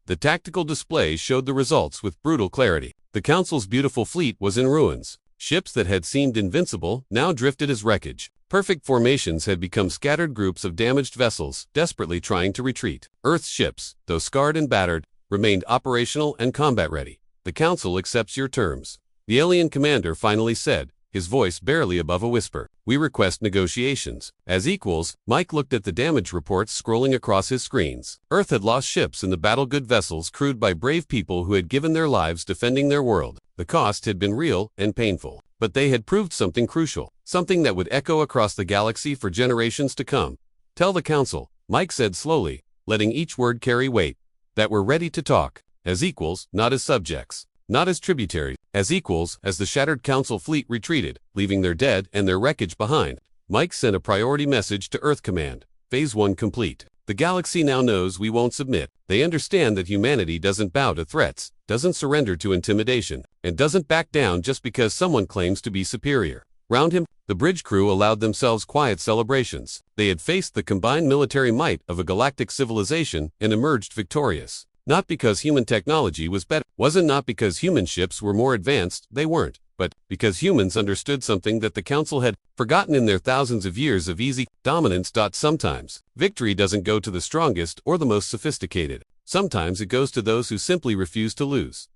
The tactical display showed the results with brutal clarity. The Council's beautiful fleet was in ruins. Ships that had seemed invincible now drifted as wreckage. Perfect formations had become scattered groups of damaged vessels, desperately trying to retreat. Earth's ships, though scarred and battered, remained operational and combat-ready. "The Council accepts your terms," the alien commander finally said, his voice barely above a whisper. "We request negotiations." As equals, Mike looked at the damage reports scrolling across his screens. Earth had lost ships in the battle, good vessels crewed by brave people who had given their lives defending their world. The cost had been real and painful, but they had proved something crucial, something that would echo across the galaxy for generations to come. "Tell the Council," Mike said slowly, letting each word carry weight, "that we're ready to talk. As equals, not as subjects. Not as tributaries, as equals." As the shattered Council fleet retreated, leaving their dead and their wreckage behind, Mike sent a priority message to Earth Command. "Phase 1 complete. The galaxy now knows we won't submit. They understand that humanity doesn't bow to threats, doesn't surrender to intimidation, and doesn't back down just because someone claims to be superior." Round him, the bridge crew allowed themselves quiet celebrations. They had faced the combined military might of a galactic civilization and emerged victorious. Not because human technology was better, wasn't not because human ships were more advanced, they weren't, but because humans understood something that the Council had forgotten in their thousands of years of easy dominance. Sometimes, victory doesn't go to the strongest or the most sophisticated. Sometimes it goes to those who simply refuse to lose.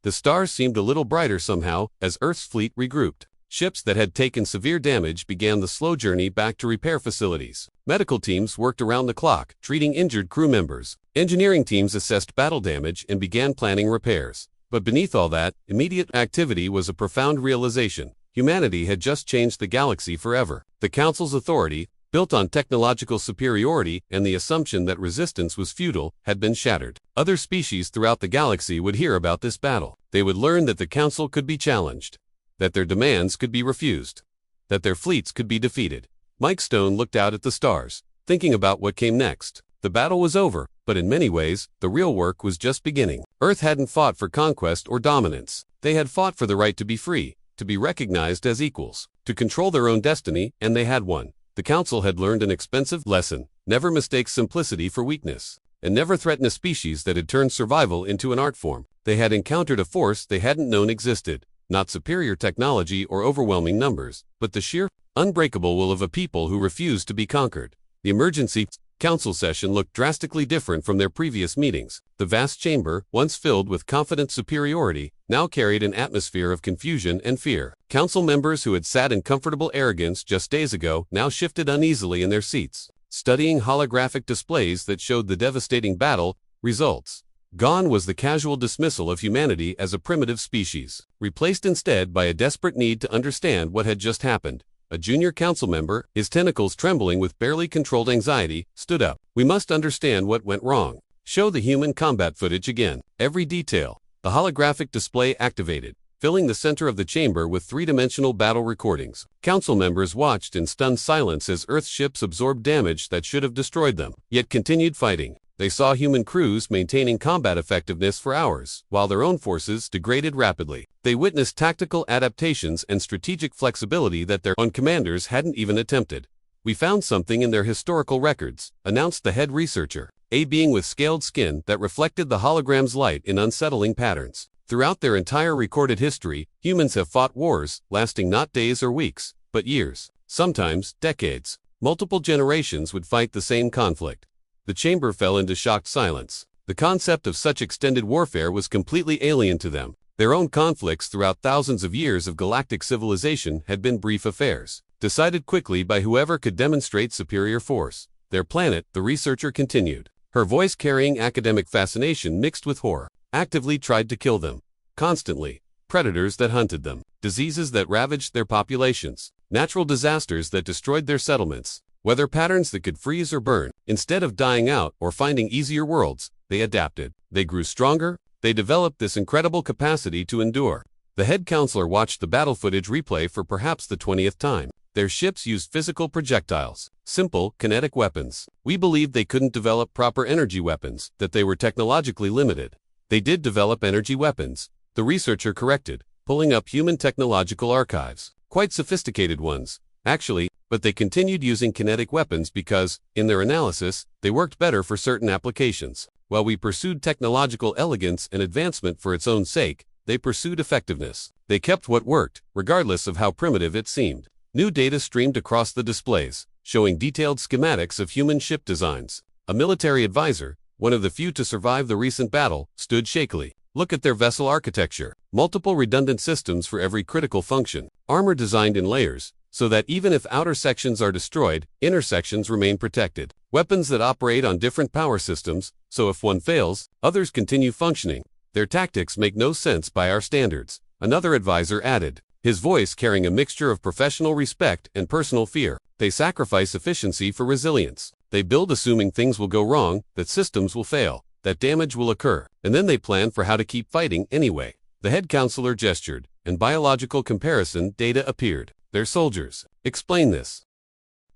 The stars seemed a little brighter somehow as Earth's fleet regrouped. Ships that had taken severe damage began the slow journey back to repair facilities. Medical teams worked around the clock, treating injured crew members. Engineering teams assessed battle damage and began planning repairs. But beneath all that, immediate activity was a profound realization. Humanity had just changed the galaxy forever. The Council's authority, built on technological superiority and the assumption that resistance was futile, had been shattered. Other species throughout the galaxy would hear about this battle. They would learn that the Council could be challenged, that their demands could be refused, that their fleets could be defeated. Mike Stone looked out at the stars, thinking about what came next. The battle was over, but in many ways, the real work was just beginning. Earth hadn't fought for conquest or dominance. They had fought for the right to be free, to be recognized as equals, to control their own destiny, and they had won. The Council had learned an expensive lesson: never mistake simplicity for weakness, and never threaten a species that had turned survival into an art form. They had encountered a force they hadn't known existed. Not superior technology or overwhelming numbers, but the sheer, unbreakable will of a people who refused to be conquered. The emergency council session looked drastically different from their previous meetings. The vast chamber, once filled with confident superiority, now carried an atmosphere of confusion and fear. Council members who had sat in comfortable arrogance just days ago now shifted uneasily in their seats, studying holographic displays that showed the devastating battle results. Gone was the casual dismissal of humanity as a primitive species, replaced instead by a desperate need to understand what had just happened. A junior council member, his tentacles trembling with barely controlled anxiety, stood up. "We must understand what went wrong. Show the human combat footage again. Every detail." The holographic display activated, filling the center of the chamber with three-dimensional battle recordings. Council members watched in stunned silence as Earth's ships absorbed damage that should have destroyed them, yet continued fighting. They saw human crews maintaining combat effectiveness for hours, while their own forces degraded rapidly. They witnessed tactical adaptations and strategic flexibility that their own commanders hadn't even attempted. "We found something in their historical records," announced the head researcher, a being with scaled skin that reflected the hologram's light in unsettling patterns. Throughout their entire recorded history, humans have fought wars, lasting not days or weeks, but years, sometimes decades. Multiple generations would fight the same conflict. The chamber fell into shocked silence. The concept of such extended warfare was completely alien to them. Their own conflicts throughout thousands of years of galactic civilization had been brief affairs, decided quickly by whoever could demonstrate superior force. Their planet, the researcher continued, her voice carrying academic fascination mixed with horror, actively tried to kill them. Constantly. Predators that hunted them, diseases that ravaged their populations, natural disasters that destroyed their settlements, weather patterns that could freeze or burn. Instead of dying out or finding easier worlds, they adapted. They grew stronger. They developed this incredible capacity to endure. The head counselor watched the battle footage replay for perhaps the 20th time. Their ships used physical projectiles, simple, kinetic weapons. "We believed they couldn't develop proper energy weapons, that they were technologically limited." "They did develop energy weapons," the researcher corrected, pulling up human technological archives. "Quite sophisticated ones, actually, but they continued using kinetic weapons because, in their analysis, they worked better for certain applications. While we pursued technological elegance and advancement for its own sake, They pursued effectiveness. They kept what worked, regardless of how primitive it seemed. New data streamed across the displays, showing detailed schematics of human ship designs. A military advisor, one of the few to survive the recent battle, stood shakily. Look at their vessel architecture. Multiple redundant systems for every critical function. Armor designed in layers, so that even if outer sections are destroyed, inner sections remain protected. Weapons that operate on different power systems, so if one fails, others continue functioning. Their tactics make no sense by our standards, another advisor added, his voice carrying a mixture of professional respect and personal fear. They sacrifice efficiency for resilience. They build assuming things will go wrong, that systems will fail, that damage will occur, and then they plan for how to keep fighting anyway. The head counselor gestured, and biological comparison data appeared. They're soldiers. Explain this.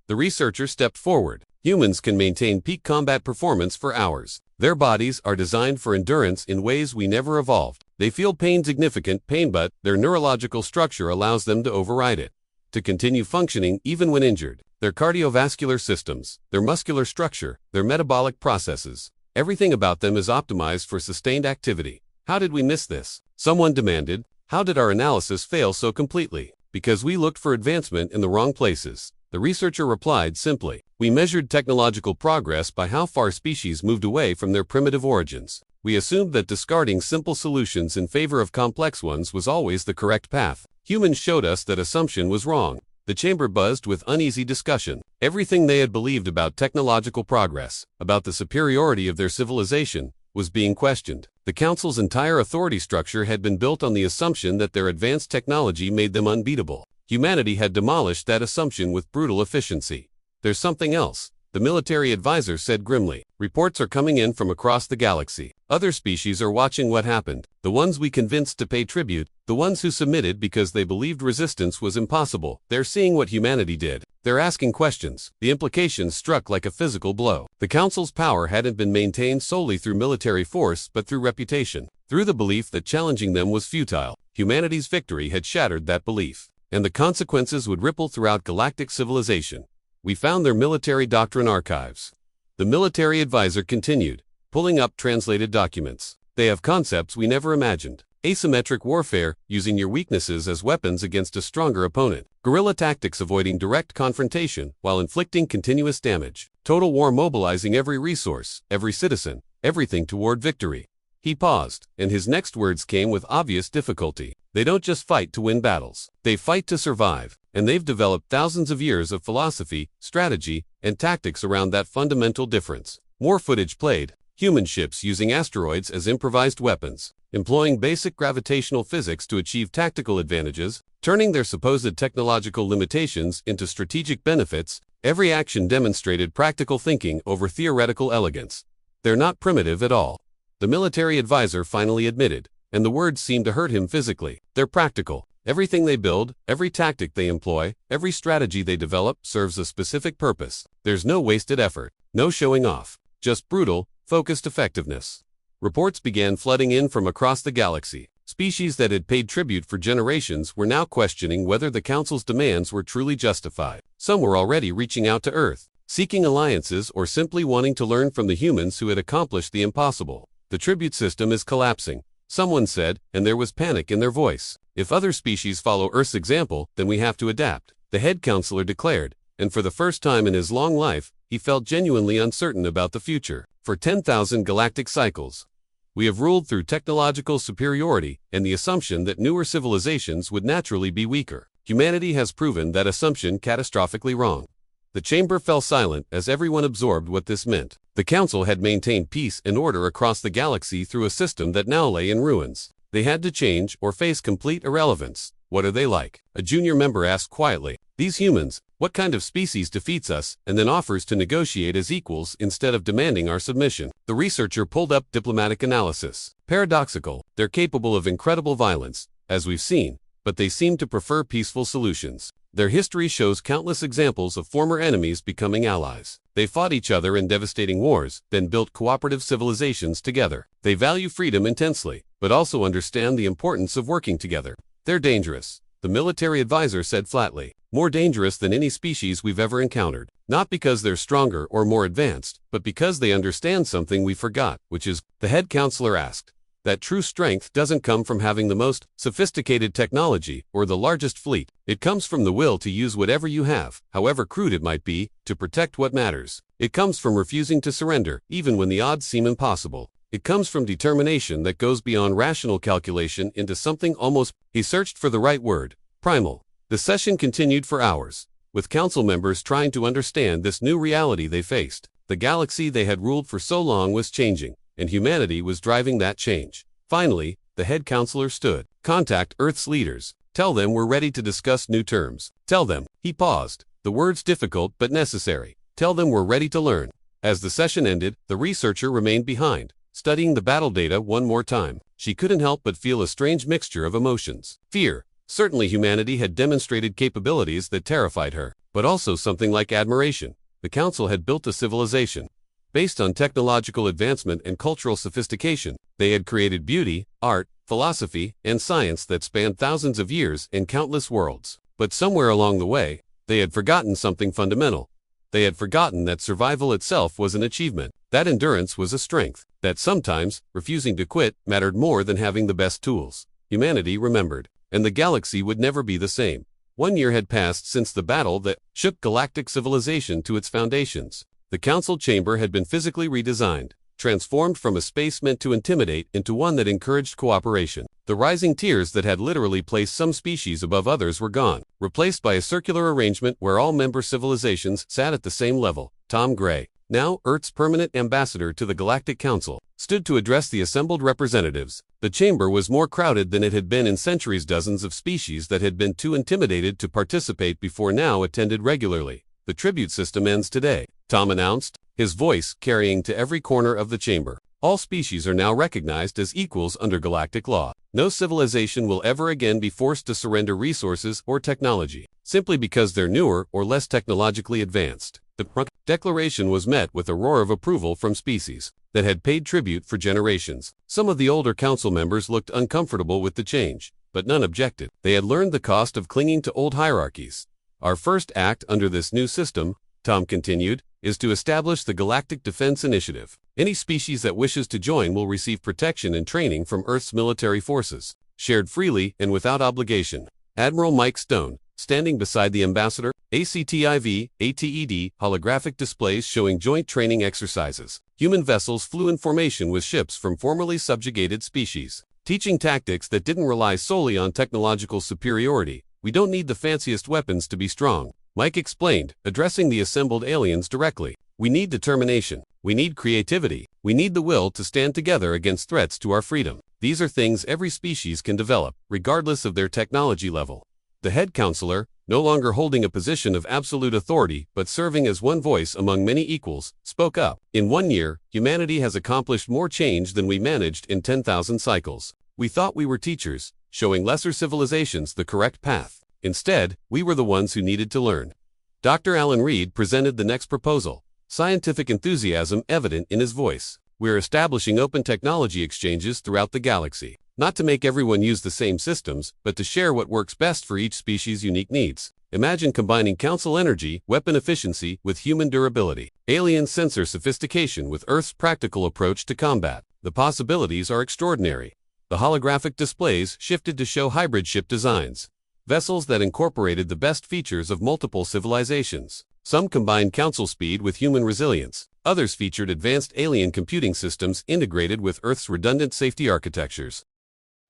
The researcher stepped forward. Humans can maintain peak combat performance for hours. Their bodies are designed for endurance in ways we never evolved. They feel significant pain, but their neurological structure allows them to override it, to continue functioning even when injured. Their cardiovascular systems, their muscular structure, their metabolic processes, everything about them is optimized for sustained activity. How did we miss this? Someone demanded. How did our analysis fail so completely? Because we looked for advancement in the wrong places. The researcher replied simply. We measured technological progress by how far species moved away from their primitive origins. We assumed that discarding simple solutions in favor of complex ones was always the correct path. Humans showed us that assumption was wrong. The chamber buzzed with uneasy discussion. Everything they had believed about technological progress, about the superiority of their civilization, was being questioned. The council's entire authority structure had been built on the assumption that their advanced technology made them unbeatable. Humanity had demolished that assumption with brutal efficiency. There's something else, the military advisor said grimly. Reports are coming in from across the galaxy. Other species are watching what happened. The ones we convinced to pay tribute, the ones who submitted because they believed resistance was impossible. They're seeing what humanity did. They're asking questions. The implications struck like a physical blow. The council's power hadn't been maintained solely through military force but through reputation, through the belief that challenging them was futile. Humanity's victory had shattered that belief, and the consequences would ripple throughout galactic civilization. We found their military doctrine archives. The military advisor continued, pulling up translated documents. They have concepts we never imagined. Asymmetric warfare, using your weaknesses as weapons against a stronger opponent. Guerrilla tactics avoiding direct confrontation while inflicting continuous damage. Total war mobilizing every resource, every citizen, everything toward victory. He paused, and his next words came with obvious difficulty. They don't just fight to win battles. They fight to survive, and they've developed thousands of years of philosophy, strategy, and tactics around that fundamental difference. More footage played. Human ships using asteroids as improvised weapons, employing basic gravitational physics to achieve tactical advantages, turning their supposed technological limitations into strategic benefits. Every action demonstrated practical thinking over theoretical elegance. They're not primitive at all, the military advisor finally admitted, and the words seemed to hurt him physically. They're practical. Everything they build, every tactic they employ, every strategy they develop serves a specific purpose. There's no wasted effort, no showing off, just brutal, focused effectiveness. Reports began flooding in from across the galaxy. Species that had paid tribute for generations were now questioning whether the Council's demands were truly justified. Some were already reaching out to Earth, seeking alliances or simply wanting to learn from the humans who had accomplished the impossible. The tribute system is collapsing, someone said, and there was panic in their voice. If other species follow Earth's example, then we have to adapt, the head counselor declared, and for the first time in his long life, he felt genuinely uncertain about the future. For 10,000 galactic cycles, we have ruled through technological superiority and the assumption that newer civilizations would naturally be weaker. Humanity has proven that assumption catastrophically wrong. The chamber fell silent as everyone absorbed what this meant. The Council had maintained peace and order across the galaxy through a system that now lay in ruins. They had to change or face complete irrelevance. What are they like? A junior member asked quietly. These humans, what kind of species defeats us and then offers to negotiate as equals instead of demanding our submission? The researcher pulled up diplomatic analysis. Paradoxical, they're capable of incredible violence, as we've seen, but they seem to prefer peaceful solutions. Their history shows countless examples of former enemies becoming allies. They fought each other in devastating wars, then built cooperative civilizations together. They value freedom intensely, but also understand the importance of working together. They're dangerous, the military advisor said flatly. More dangerous than any species we've ever encountered. Not because they're stronger or more advanced, but because they understand something we forgot, which is, the head counselor asked. that true strength doesn't come from having the most sophisticated technology or the largest fleet. It comes from the will to use whatever you have, however crude it might be, to protect what matters. It comes from refusing to surrender, even when the odds seem impossible. It comes from determination that goes beyond rational calculation into something almost— He searched for the right word— primal. The session continued for hours, with council members trying to understand this new reality they faced. The galaxy they had ruled for so long was changing, and humanity was driving that change. Finally, the head counselor stood. "Contact Earth's leaders. Tell them we're ready to discuss new terms. Tell them," he paused, the words difficult but necessary. "Tell them we're ready to learn." As the session ended, the researcher remained behind, studying the battle data one more time. She couldn't help but feel a strange mixture of emotions. Fear. Certainly humanity had demonstrated capabilities that terrified her, but also something like admiration. The council had built a civilization based on technological advancement and cultural sophistication. They had created beauty, art, philosophy, and science that spanned thousands of years and countless worlds. But somewhere along the way, they had forgotten something fundamental. They had forgotten that survival itself was an achievement, that endurance was a strength, that sometimes refusing to quit mattered more than having the best tools. Humanity remembered, and the galaxy would never be the same. 1 year had passed since the battle that shook galactic civilization to its foundations. The council chamber had been physically redesigned, transformed from a space meant to intimidate into one that encouraged cooperation. The rising tiers that had literally placed some species above others were gone, replaced by a circular arrangement where all member civilizations sat at the same level. Tom Gray, now Earth's permanent ambassador to the Galactic Council, stood to address the assembled representatives. The chamber was more crowded than it had been in centuries. Dozens of species that had been too intimidated to participate before now attended regularly. "The tribute system ends today," Tom announced, his voice carrying to every corner of the chamber. "All species are now recognized as equals under galactic law. No civilization will ever again be forced to surrender resources or technology, simply because they're newer or less technologically advanced." The declaration was met with a roar of approval from species that had paid tribute for generations. Some of the older council members looked uncomfortable with the change, but none objected. They had learned the cost of clinging to old hierarchies. "Our first act under this new system," Tom continued, "is to establish the Galactic Defense Initiative. Any species that wishes to join will receive protection and training from Earth's military forces, shared freely and without obligation." Admiral Mike Stone, standing beside the ambassador, ATED, holographic displays showing joint training exercises. Human vessels flew in formation with ships from formerly subjugated species, teaching tactics that didn't rely solely on technological superiority. "We don't need the fanciest weapons to be strong," Mike explained, addressing the assembled aliens directly. "We need determination. We need creativity. We need the will to stand together against threats to our freedom. These are things every species can develop, regardless of their technology level." The head counselor, no longer holding a position of absolute authority but serving as one voice among many equals, spoke up. "In 1 year, humanity has accomplished more change than we managed in 10,000 cycles. We thought we were teachers, showing lesser civilizations the correct path. Instead, we were the ones who needed to learn." Dr. Alan Reed presented the next proposal, scientific enthusiasm evident in his voice. "We're establishing open technology exchanges throughout the galaxy, not to make everyone use the same systems, but to share what works best for each species' unique needs. Imagine combining council energy, weapon efficiency with human durability, alien sensor sophistication with Earth's practical approach to combat. The possibilities are extraordinary." The holographic displays shifted to show hybrid ship designs, vessels that incorporated the best features of multiple civilizations. Some combined council speed with human resilience. Others featured advanced alien computing systems integrated with Earth's redundant safety architectures.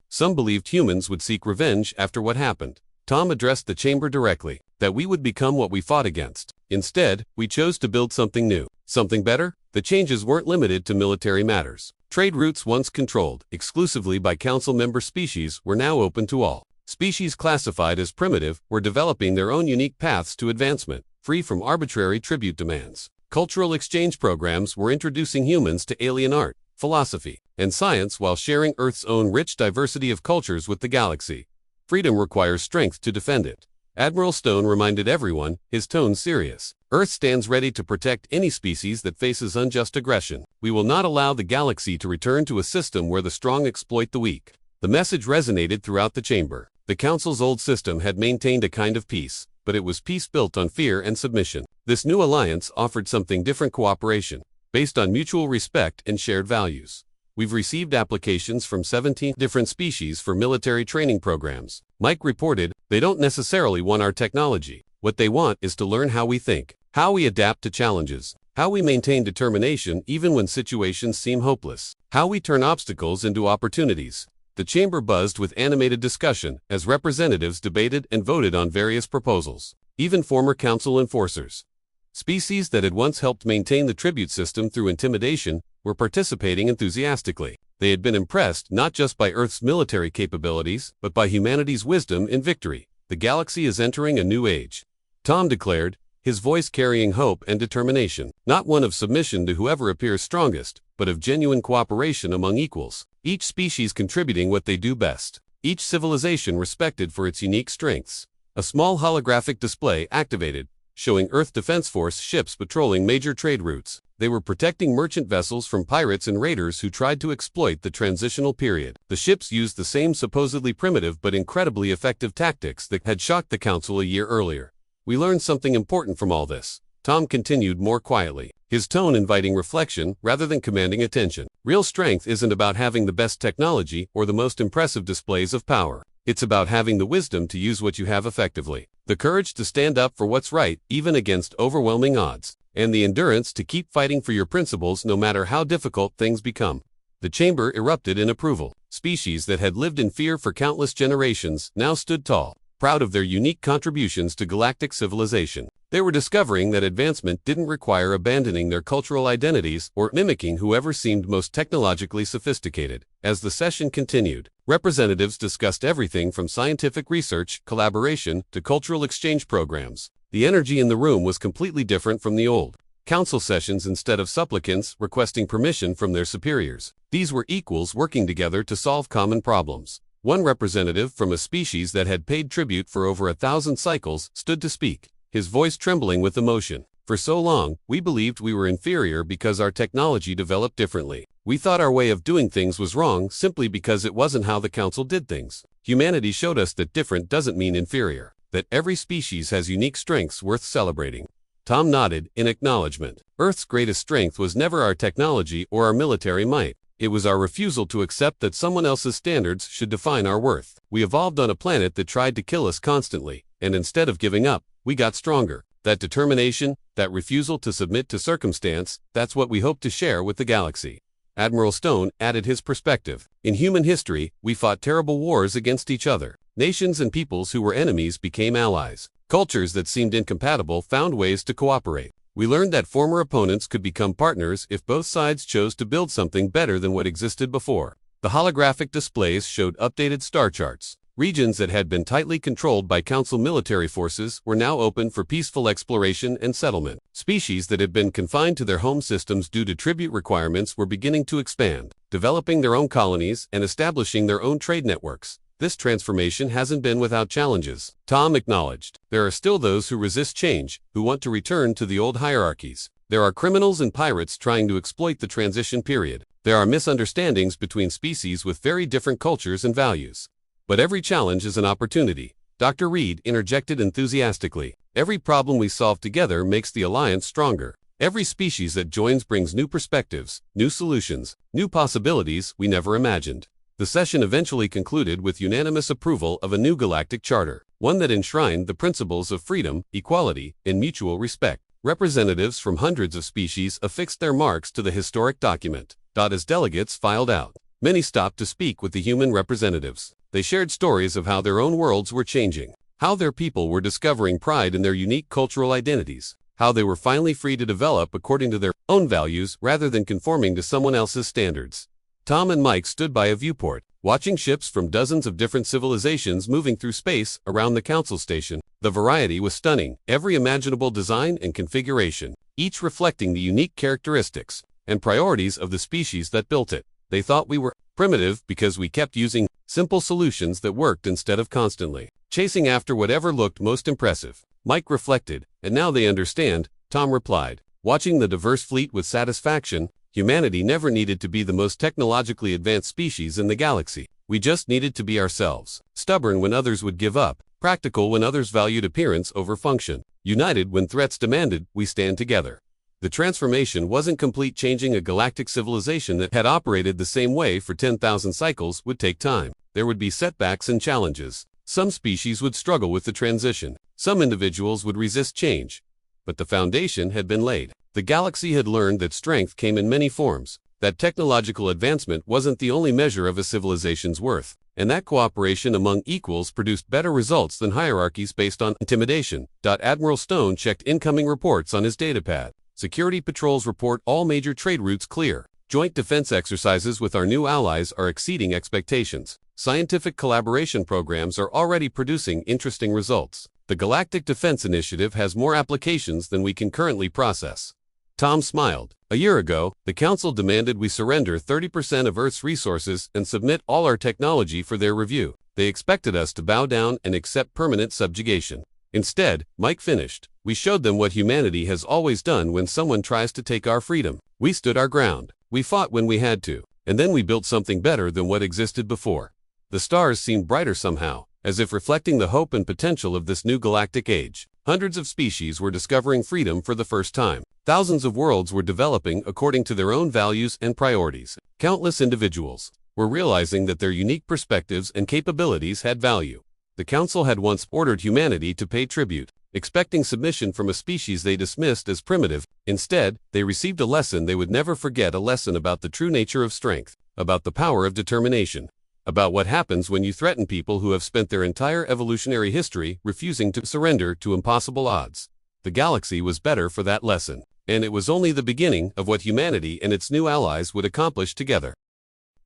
Some believed humans would seek revenge after what happened. Tom addressed the chamber directly, that we would become what we fought against. Instead, we chose to build something new, something better. The changes weren't limited to military matters. Trade routes once controlled exclusively by council member species were now open to all. Species classified as primitive were developing their own unique paths to advancement, free from arbitrary tribute demands. Cultural exchange programs were introducing humans to alien art, philosophy, and science while sharing Earth's own rich diversity of cultures with the galaxy. Freedom requires strength to defend it. Admiral Stone reminded everyone, his tone serious. Earth stands ready to protect any species that faces unjust aggression. We will not allow the galaxy to return to a system where the strong exploit the weak. The message resonated throughout the chamber. The Council's old system had maintained a kind of peace, but it was peace built on fear and submission. This new alliance offered something different: cooperation, based on mutual respect and shared values. We've received applications from 17 different species for military training programs. Mike reported, they don't necessarily want our technology. What they want is to learn how we think, how we adapt to challenges, how we maintain determination even when situations seem hopeless, how we turn obstacles into opportunities. The chamber buzzed with animated discussion as representatives debated and voted on various proposals. Even former council enforcers, species that had once helped maintain the tribute system through intimidation, were participating enthusiastically. They had been impressed not just by Earth's military capabilities, but by humanity's wisdom in victory. The galaxy is entering a new age, Tom declared, his voice carrying hope and determination, not one of submission to whoever appears strongest, but of genuine cooperation among equals, each species contributing what they do best, each civilization respected for its unique strengths. A small holographic display activated, showing Earth Defense Force ships patrolling major trade routes. They were protecting merchant vessels from pirates and raiders who tried to exploit the transitional period. The ships used the same supposedly primitive but incredibly effective tactics that had shocked the Council a year earlier. We learned something important from all this, Tom continued more quietly, his tone inviting reflection rather than commanding attention. Real strength isn't about having the best technology or the most impressive displays of power. It's about having the wisdom to use what you have effectively, the courage to stand up for what's right even against overwhelming odds, and the endurance to keep fighting for your principles no matter how difficult things become. The chamber erupted in approval. Species that had lived in fear for countless generations now stood tall, proud of their unique contributions to galactic civilization. They were discovering that advancement didn't require abandoning their cultural identities or mimicking whoever seemed most technologically sophisticated. As the session continued, representatives discussed everything from scientific research, collaboration, to cultural exchange programs. The energy in the room was completely different from the old council sessions. Instead of supplicants requesting permission from their superiors, these were equals working together to solve common problems. One representative from a species that had paid tribute for over 1,000 cycles stood to speak, his voice trembling with emotion. For so long, we believed we were inferior because our technology developed differently. We thought our way of doing things was wrong simply because it wasn't how the council did things. Humanity showed us that different doesn't mean inferior, that every species has unique strengths worth celebrating. Tom nodded in acknowledgement. Earth's greatest strength was never our technology or our military might. It was our refusal to accept that someone else's standards should define our worth. We evolved on a planet that tried to kill us constantly, and instead of giving up, we got stronger. That determination, that refusal to submit to circumstance, that's what we hope to share with the galaxy. Admiral Stone added his perspective. In human history, we fought terrible wars against each other. Nations and peoples who were enemies became allies. Cultures that seemed incompatible found ways to cooperate. We learned that former opponents could become partners if both sides chose to build something better than what existed before. The holographic displays showed updated star charts. Regions that had been tightly controlled by Council military forces were now open for peaceful exploration and settlement. Species that had been confined to their home systems due to tribute requirements were beginning to expand, developing their own colonies and establishing their own trade networks. This transformation hasn't been without challenges, Tom acknowledged. There are still those who resist change, who want to return to the old hierarchies. There are criminals and pirates trying to exploit the transition period. There are misunderstandings between species with very different cultures and values. But every challenge is an opportunity, Dr. Reed interjected enthusiastically. Every problem we solve together makes the alliance stronger. Every species that joins brings new perspectives, new solutions, new possibilities we never imagined. The session eventually concluded with unanimous approval of a new galactic charter, one that enshrined the principles of freedom, equality, and mutual respect. Representatives from hundreds of species affixed their marks to the historic document. As delegates filed out, many stopped to speak with the human representatives. They shared stories of how their own worlds were changing, how their people were discovering pride in their unique cultural identities, how they were finally free to develop according to their own values rather than conforming to someone else's standards. Tom and Mike stood by a viewport, watching ships from dozens of different civilizations moving through space around the council station. The variety was stunning, every imaginable design and configuration, each reflecting the unique characteristics and priorities of the species that built it. They thought we were primitive because we kept using simple solutions that worked instead of constantly chasing after whatever looked most impressive. Mike reflected, and now they understand, Tom replied, watching the diverse fleet with satisfaction. Humanity never needed to be the most technologically advanced species in the galaxy. We just needed to be ourselves, stubborn when others would give up, practical when others valued appearance over function, united when threats demanded we stand together. The transformation wasn't complete. Changing a galactic civilization that had operated the same way for 10,000 cycles would take time. There would be setbacks and challenges. Some species would struggle with the transition. Some individuals would resist change. But the foundation had been laid. The galaxy had learned that strength came in many forms, that technological advancement wasn't the only measure of a civilization's worth, and that cooperation among equals produced better results than hierarchies based on intimidation. Admiral Stone checked incoming reports on his datapad. Security patrols report all major trade routes clear. Joint defense exercises with our new allies are exceeding expectations. Scientific collaboration programs are already producing interesting results. The Galactic Defense Initiative has more applications than we can currently process. Tom smiled. A year ago, the Council demanded we surrender 30% of Earth's resources and submit all our technology for their review. They expected us to bow down and accept permanent subjugation. Instead, Mike finished. We showed them what humanity has always done when someone tries to take our freedom. We stood our ground. We fought when we had to. And then we built something better than what existed before. The stars seemed brighter somehow, as if reflecting the hope and potential of this new galactic age. Hundreds of species were discovering freedom for the first time. Thousands of worlds were developing according to their own values and priorities. Countless individuals were realizing that their unique perspectives and capabilities had value. The Council had once ordered humanity to pay tribute, expecting submission from a species they dismissed as primitive. Instead, they received a lesson they would never forget, a lesson about the true nature of strength, about the power of determination, about what happens when you threaten people who have spent their entire evolutionary history refusing to surrender to impossible odds. The galaxy was better for that lesson, and it was only the beginning of what humanity and its new allies would accomplish together.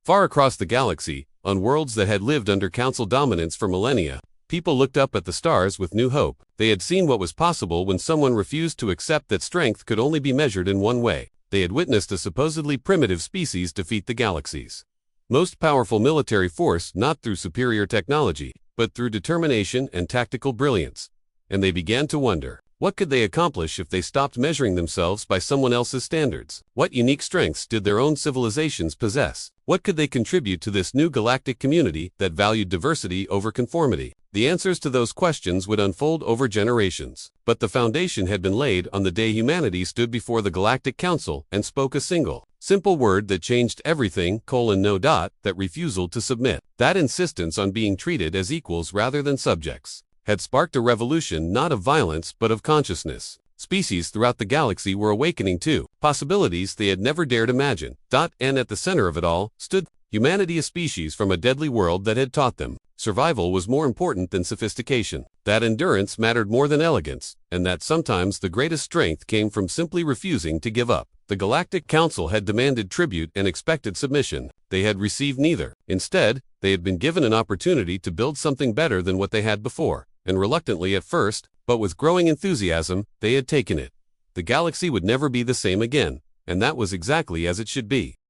Far across the galaxy, on worlds that had lived under Council dominance for millennia, people looked up at the stars with new hope. They had seen what was possible when someone refused to accept that strength could only be measured in one way. They had witnessed a supposedly primitive species defeat the galaxy's most powerful military force, not through superior technology, but through determination and tactical brilliance. And they began to wonder, what could they accomplish if they stopped measuring themselves by someone else's standards? What unique strengths did their own civilizations possess? What could they contribute to this new galactic community that valued diversity over conformity? The answers to those questions would unfold over generations. But the foundation had been laid on the day humanity stood before the Galactic Council and spoke a single, simple word that changed everything: that refusal to submit. That insistence on being treated as equals rather than subjects had sparked a revolution, not of violence but of consciousness. Species throughout the galaxy were awakening to possibilities they had never dared imagine. And at the center of it all stood humanity, a species from a deadly world that had taught them survival was more important than sophistication, that endurance mattered more than elegance, and that sometimes the greatest strength came from simply refusing to give up. The Galactic Council had demanded tribute and expected submission. They had received neither. Instead, they had been given an opportunity to build something better than what they had before. And reluctantly at first, but with growing enthusiasm, they had taken it. The galaxy would never be the same again, and that was exactly as it should be.